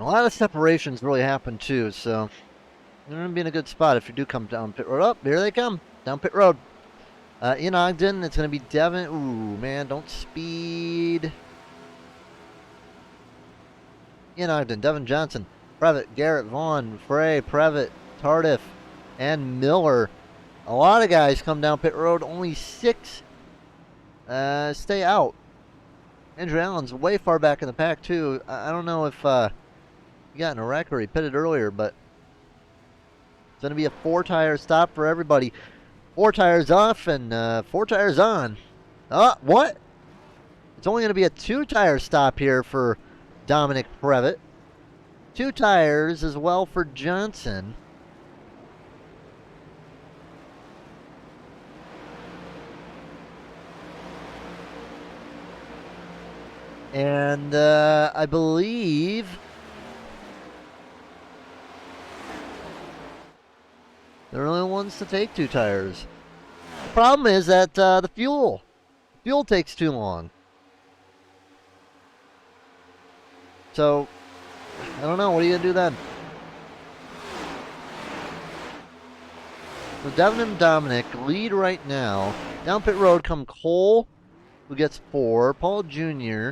S1: A lot of separations really happen too, so you're going to be in a good spot if you do come down pit road. Oh, here they come, down pit road. In Ogden, it's going to be Devin. Ooh, man, don't speed. In Ogden, Devin Johnson, Previtt, Garrett, Vaughn, Frey, Previtt, Tardif, and Miller. A lot of guys come down pit road. Only 6 stay out. Andrew Allen's way far back in the pack, too. I don't know if he got in a wreck or he pitted earlier, but it's going to be a 4-tire stop for everybody. 4 tires off and 4 tires on. What? It's only going to be a 2-tire stop here for Dominic Previtt. 2 tires as well for Johnson. And I believe they're the only ones to take 2 tires. The problem is that the fuel takes too long. So, I don't know. What are you going to do then? So Devin and Dominic lead right now. Down pit road come Cole, who gets 4. Paul Jr.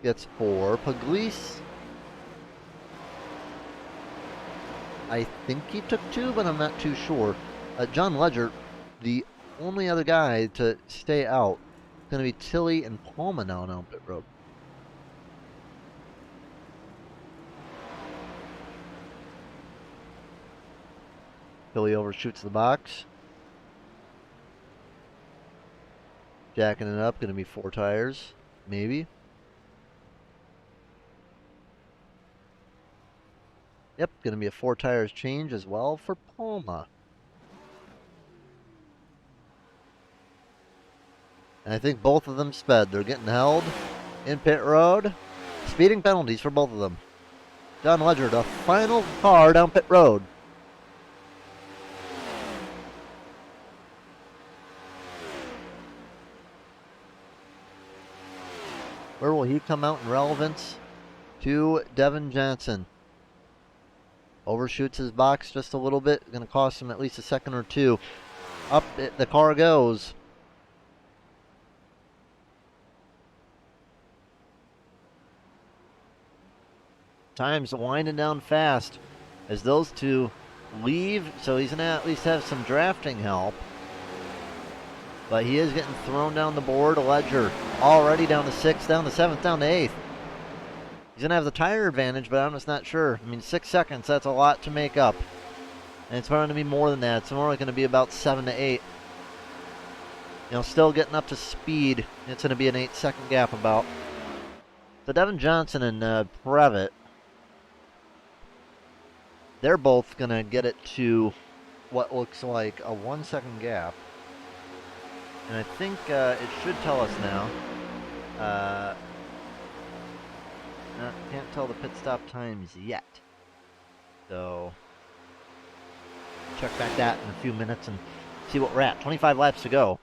S1: gets 4. Pugliese, I think he took 2, but I'm not too sure. John Ledger, the only other guy to stay out, is going to be Tilly and Palma now on pit road. Tilly overshoots the box. Jacking it up, going to be 4 tires, maybe. Yep, going to be a 4 tires change as well for Palma. And I think both of them sped. They're getting held in pit road. Speeding penalties for both of them. John Ledger, the final car down pit road. Where will he come out in relevance? To Devin Johnson. Overshoots his box just a little bit. Going to cost him at least a second or 2. Up the car goes. Time's winding down fast as those 2 leave. So he's going to at least have some drafting help. But he is getting thrown down the board. Ledger already down to 6th, down to 7th, down to 8th. He's going to have the tire advantage, but I'm just not sure. I mean, 6 seconds, that's a lot to make up. And it's going to be more than that. It's more going to be about 7 to 8. You know, still getting up to speed. It's going to be an 8-second gap about. So Devin Johnson and Previtt, they're both going to get it to what looks like a 1-second gap. And I think it should tell us now. Can't tell the pit stop times yet. So, check back that in a few minutes and see what we're at. 25 laps to go.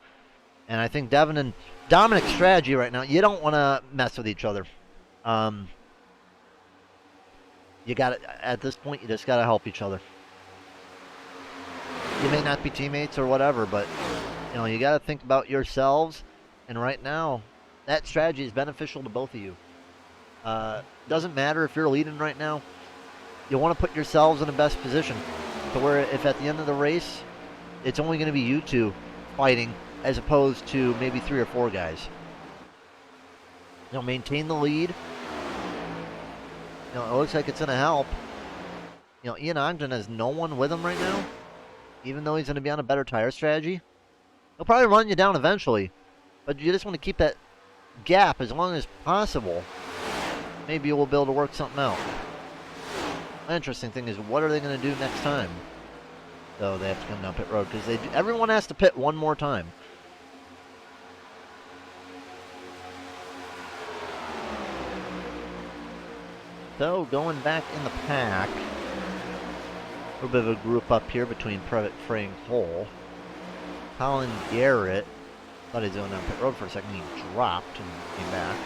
S1: And I think Devin and Dominic's strategy right now, you don't want to mess with each other. You got to, at this point, you just got to help each other. You may not be teammates or whatever, but you know, you got to think about yourselves. And right now, that strategy is beneficial to both of you. Doesn't matter if you're leading right now. You want to put yourselves in the best position to where if at the end of the race, it's only going to be you 2 fighting as opposed to maybe 3 or 4 guys. You know, maintain the lead. You know, it looks like it's going to help. You know, Ian Ogden has no one with him right now, even though he's going to be on a better tire strategy. He'll probably run you down eventually, but you just want to keep that gap as long as possible. Maybe we'll be able to work something out. The interesting thing is, what are they going to do next time? So they have to come down pit road because everyone has to pit one more time. So going back in the pack, a little bit of a group up here between Previtt, Frey, and Cole. Colin Garrett thought he was going down pit road for a second. He dropped and came back.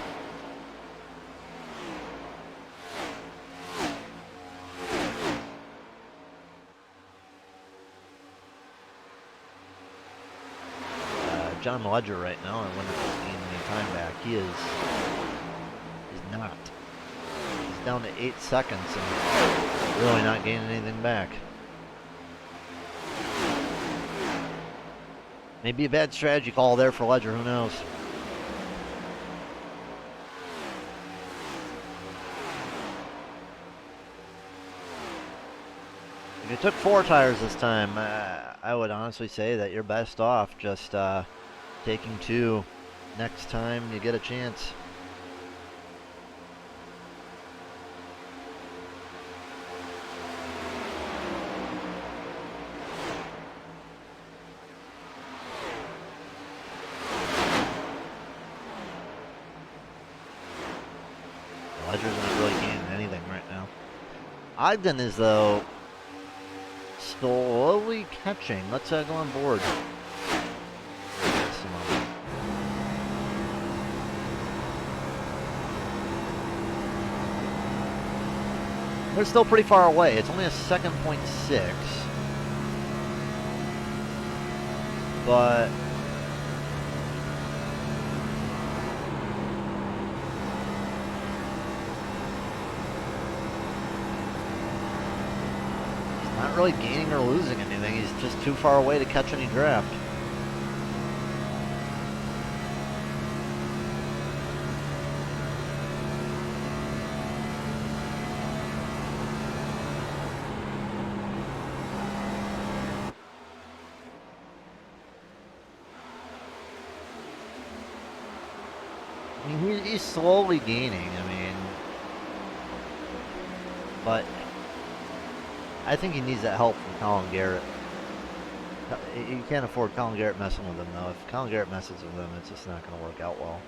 S1: John Ledger right now, I wonder if he's gaining any time back. He is not. He's down to 8 seconds and really not gaining anything back. Maybe a bad strategy call there for Ledger, who knows? If you took 4 tires this time, I would honestly say that you're best off just taking 2 next time you get a chance. Ledger's not really gaining anything right now. Ogden is, though, slowly catching. Let's go on board. They're still pretty far away. It's only a second, 0.6. But he's not really gaining or losing anything. He's just too far away to catch any draft. I mean, he's slowly gaining, I mean, but I think he needs that help from Colin Garrett. You can't afford Colin Garrett messing with him, though. If Colin Garrett messes with him, it's just not going to work out well.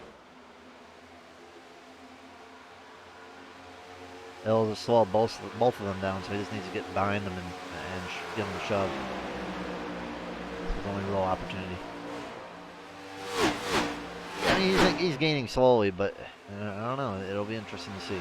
S1: It'll just slow both of them down, so he just needs to get behind them and give them a shove. It's his only real opportunity. I mean, he's gaining slowly, but I don't know. It'll be interesting to see.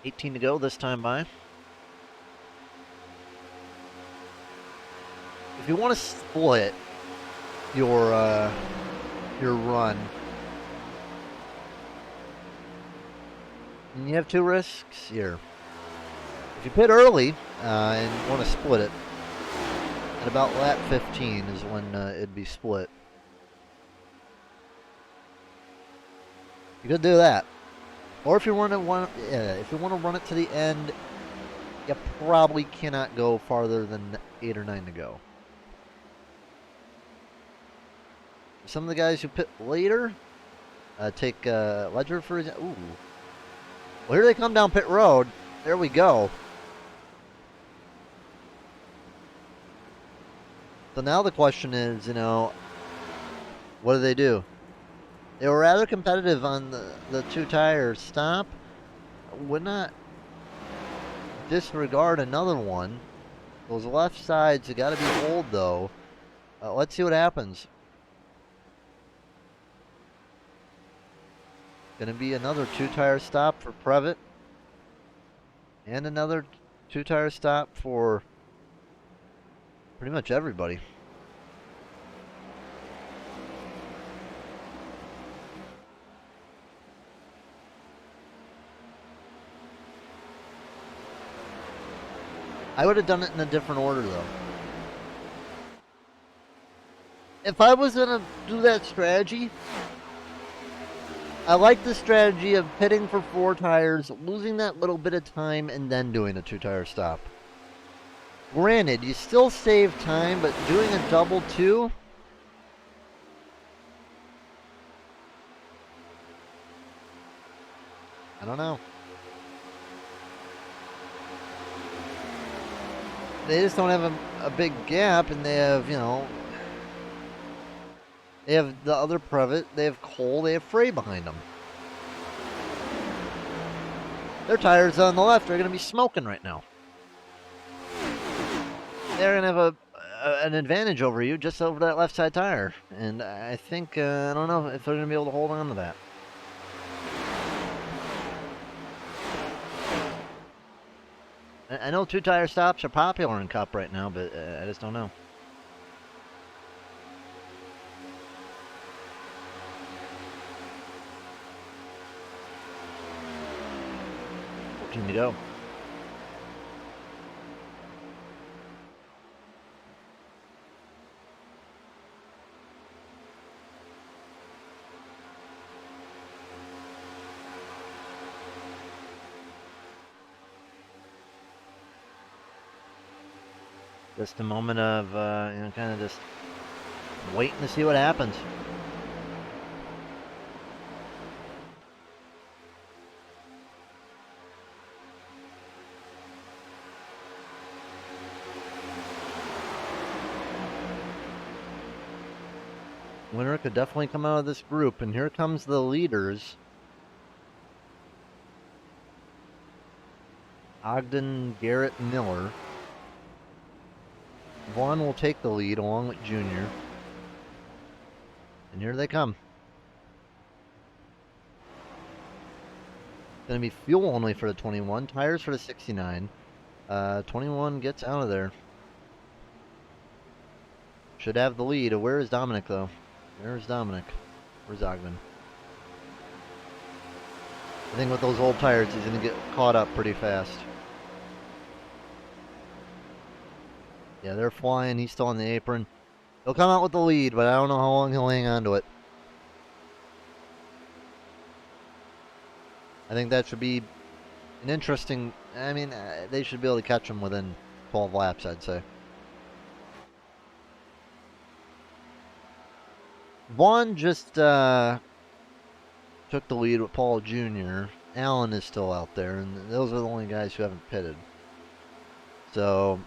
S1: $18 to go this time by. If you want to split your run, and you have 2 risks here. If you pit early and want to split it, at about lap 15 is when it'd be split. You could do that, or if you want to run it to the end, you probably cannot go farther than 8 or 9 to go. Some of the guys who pit later, take Ledger for example. Ooh. Well, here they come down pit road. There we go. So now the question is, you know, what do? They were rather competitive on the 2-tire stop. Would not disregard another one. Those left sides have got to be old, though. Let's see what happens. Going to be another 2-tire stop for Previtt. And another 2-tire stop for pretty much everybody. I would have done it in a different order, though. If I was going to do that strategy, I like the strategy of pitting for 4 tires, losing that little bit of time, and then doing a 2-tire stop. Granted, you still save time, but doing a double 2... I don't know. They just don't have a big gap, and they have, you know... They have the other Previtt, they have Cole, they have Frey behind them. Their tires on the left are going to be smoking right now. They're going to have an advantage over you just over that left side tire. And I think, I don't know if they're going to be able to hold on to that. I know 2-tire stops are popular in Cup right now, but I just don't know. 13 to go. Just a moment of, you know, kind of just waiting to see what happens. Winner could definitely come out of this group, and here comes the leaders. Ogden, Garrett, Miller. Vaughn will take the lead along with Junior. And here they come. Going to be fuel only for the 21, tires for the 69. 21 gets out of there. Should have the lead. Where is Dominic, though? Where's Dominic? Where's Ogden? I think with those old tires, he's going to get caught up pretty fast. Yeah, they're flying. He's still on the apron. He'll come out with the lead, but I don't know how long he'll hang on to it. I think that should be an interesting... I mean, they should be able to catch him within 12 laps, I'd say. Vaughn just took the lead with Paul Jr. Allen is still out there, and those are the only guys who haven't pitted. So...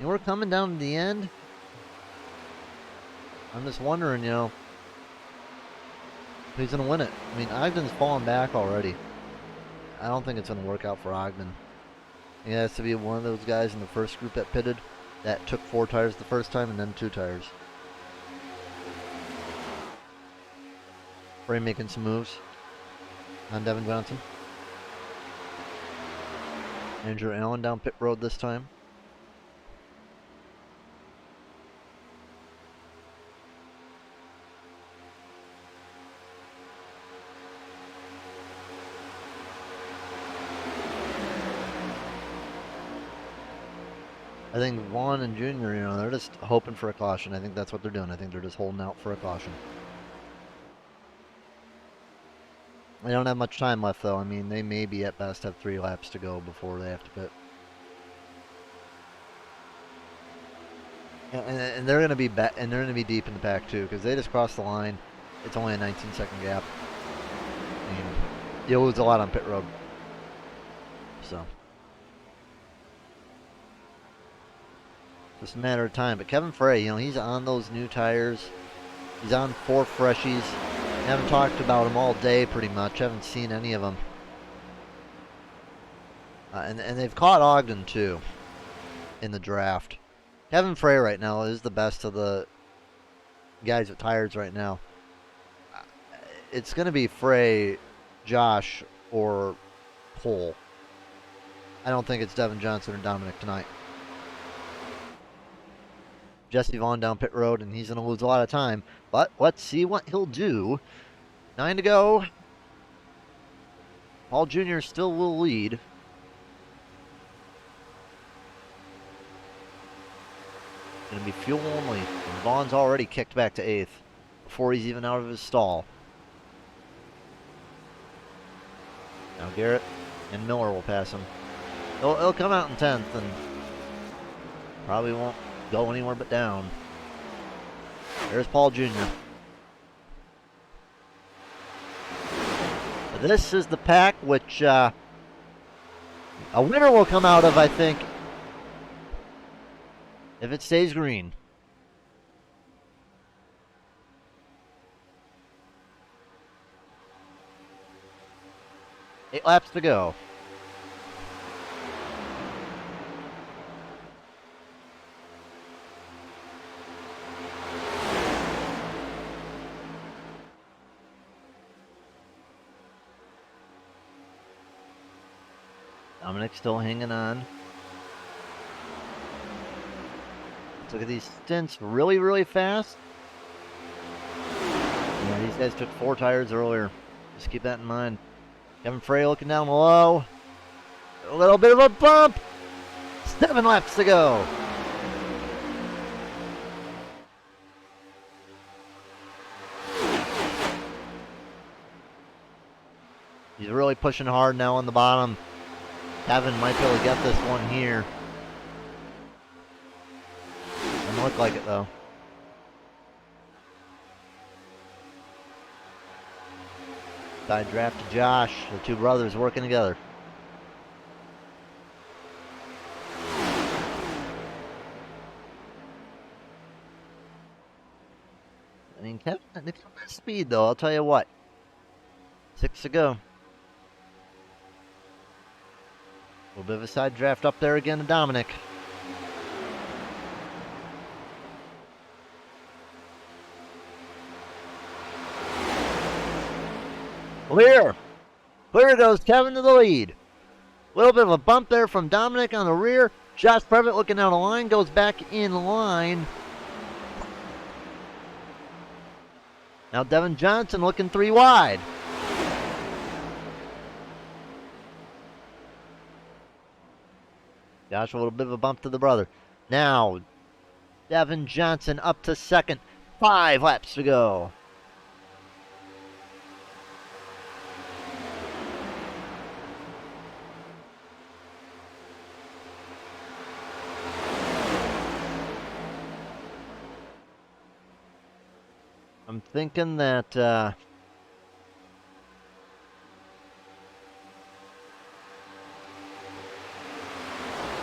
S1: and we're coming down to the end. I'm just wondering, you know, who's going to win it. I mean, Ogden's fallen back already. I don't think it's going to work out for Ogden. He has to be one of those guys in the first group that pitted that took 4 tires the first time and then 2 tires. Frey making some moves on Devin Johnson. Andrew Allen down pit road this time. I think Vaughn and Junior, you know, they're just hoping for a caution. I think that's what they're doing. I think they're just holding out for a caution. They don't have much time left, though. I mean, they maybe at best have 3 laps to go before they have to pit. And they're going to be and they're going to be deep in the pack too, because they just crossed the line. It's only a 19-second gap. And you'll lose a lot on pit road. So. Just a matter of time. But Kevin Frey, you know, he's on those new tires. He's on 4 freshies. Haven't talked about him all day pretty much. Haven't seen any of them. And they've caught Ogden too in the draft. Kevin Frey right now is the best of the guys with tires right now. It's going to be Frey, Josh, or Cole. I don't think it's Devin Johnson or Dominic tonight. Jesse Vaughn down pit road, and he's going to lose a lot of time. But let's see what he'll do. 9 to go. Paul Jr. still will lead. Going to be fuel only. And Vaughn's already kicked back to 8th before he's even out of his stall. Now Garrett and Miller will pass him. He'll come out in 10th and probably won't go anywhere but down. There's Paul Jr. This is the pack which a winner will come out of, I think, if it stays green. Eight laps to go. Dominic's still hanging on. Let's look at these stints really, really fast. Yeah, these guys took 4 tires earlier. Just keep that in mind. Kevin Frey looking down low. A little bit of a bump. 7 laps to go. He's really pushing hard now on the bottom. Kevin might be able to get this one here. Doesn't look like it though. Side draft to Josh. The two brothers working together. I mean, Kevin, they've got that speed though, I'll tell you what. 6 to go. A little bit of a side draft up there again to Dominic. Clear. Clear goes Kevin to the lead. A little bit of a bump there from Dominic on the rear. Josh Previtt looking down the line, goes back in line. Now Devin Johnson looking 3 wide. Josh, a little bit of a bump to the brother. Now, Devin Johnson up to second. 5 laps to go. I'm thinking that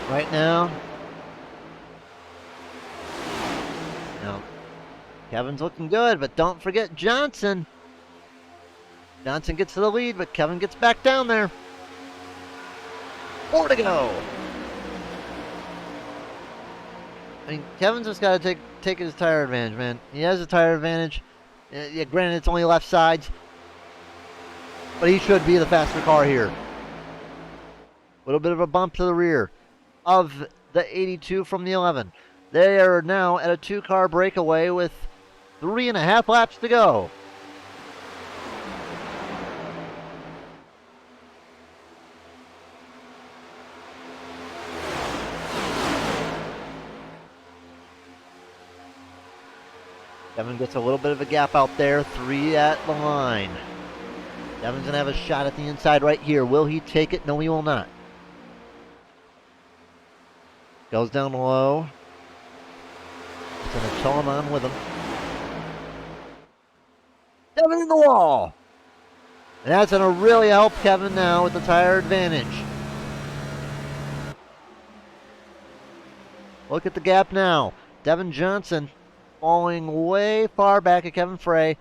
S1: right now, Kevin's looking good, but don't forget Johnson. Johnson gets to the lead, but Kevin gets back down there. 4 to go. I mean, Kevin's just got to take his tire advantage, man. He has a tire advantage. Yeah, granted, it's only left sides, but he should be the faster car here. A little bit of a bump to the rear of the 82 from the 11. They are now at a 2-car breakaway with 3.5 laps to go. Devin gets a little bit of a gap out there. 3 at the line. Devin's going to have a shot at the inside right here. Will he take it? No, he will not. Goes down low. He's going to tow him on with him. Devin in the wall. And that's going to really help Kevin now with the tire advantage. Look at the gap now. Devin Johnson falling way far back at Kevin Frey.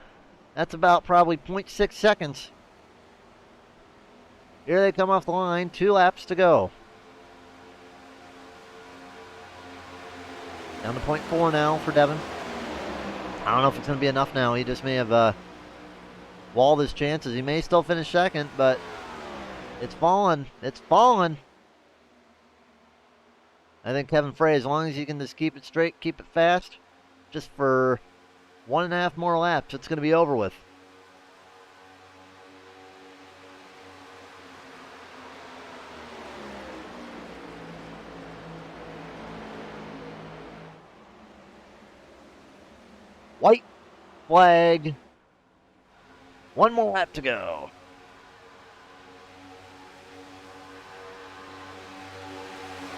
S1: That's about probably 0.6 seconds. Here they come off the line. 2 laps to go. Down to 0.4 now for Devin. I don't know if it's going to be enough now. He just may have walled his chances. He may still finish second, but it's fallen. It's fallen. I think Kevin Frey, as long as he can just keep it straight, keep it fast, just for 1.5 more laps, it's going to be over with. White flag. 1 more lap to go.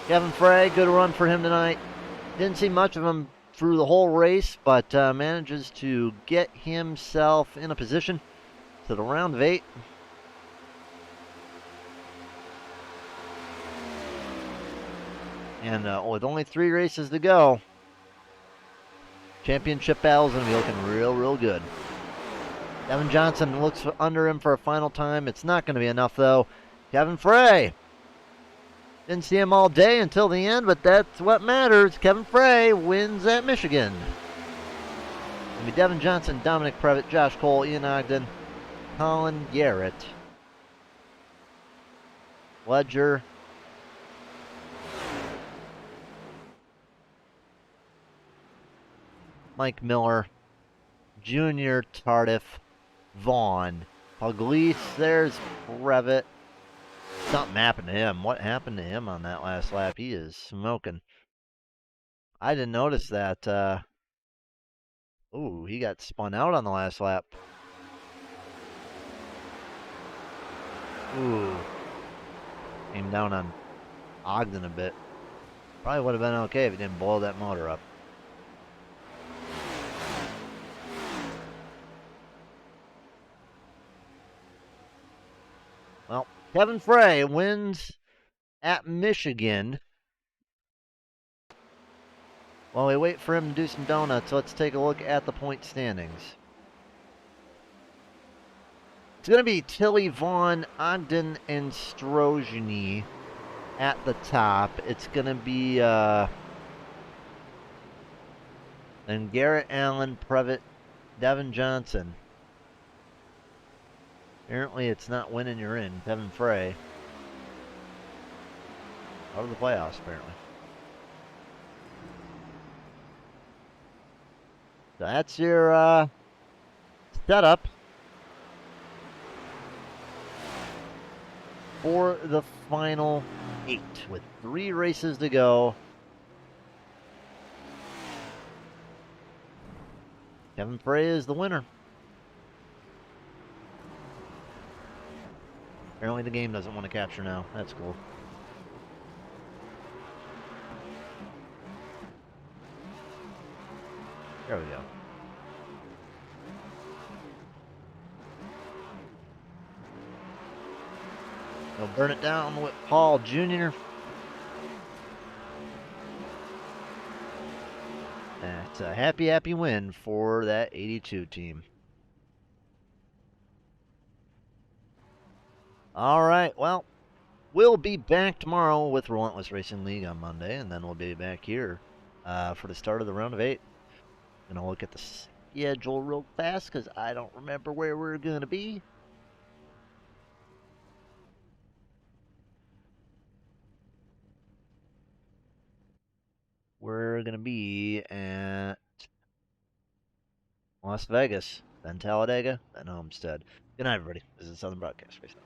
S1: Kevin Frey, good run for him tonight. Didn't see much of him through the whole race, but manages to get himself in a position to the round of 8. And with only 3 races to go, championship battle's going to be looking real, real good. Devin Johnson looks under him for a final time. It's not going to be enough, though. Kevin Frey. Didn't see him all day until the end, but that's what matters. Kevin Frey wins at Michigan. It'll be Devin Johnson, Dominic Previtt, Josh Cole, Ian Ogden, Colin Garrett, Ledger, Mike Miller, Junior Tardif, Vaughn, Pugliese, there's Previtt. Something happened to him. What happened to him on that last lap? He is smoking. I didn't notice that. Ooh, he got spun out on the last lap. Ooh. Came down on Ogden a bit. Probably would have been okay if he didn't blow that motor up. Well, Kevin Frey wins at Michigan. While we wait for him to do some donuts, let's take a look at the point standings. It's going to be Tilly, Vaughn, Ogden, and Strozhny at the top. It's going to be then Garrett Allen, Previtt, Devin Johnson. Apparently it's not winning you're in. Kevin Frey. Out of the playoffs, apparently. So that's your setup for the final 8 with 3 races to go. Kevin Frey is the winner. Apparently the game doesn't want to capture now. That's cool. There we go. They'll burn it down with Paul Jr. That's a happy, happy win for that 82 team. All right, well, we'll be back tomorrow with Relentless Racing League on Monday, and then we'll be back here for the start of the round of 8. Gonna look at the schedule real fast because I don't remember where we're gonna be. We're gonna be at Las Vegas, then Talladega, then Homestead. Good night, everybody. This is Southern Broadcast Racing.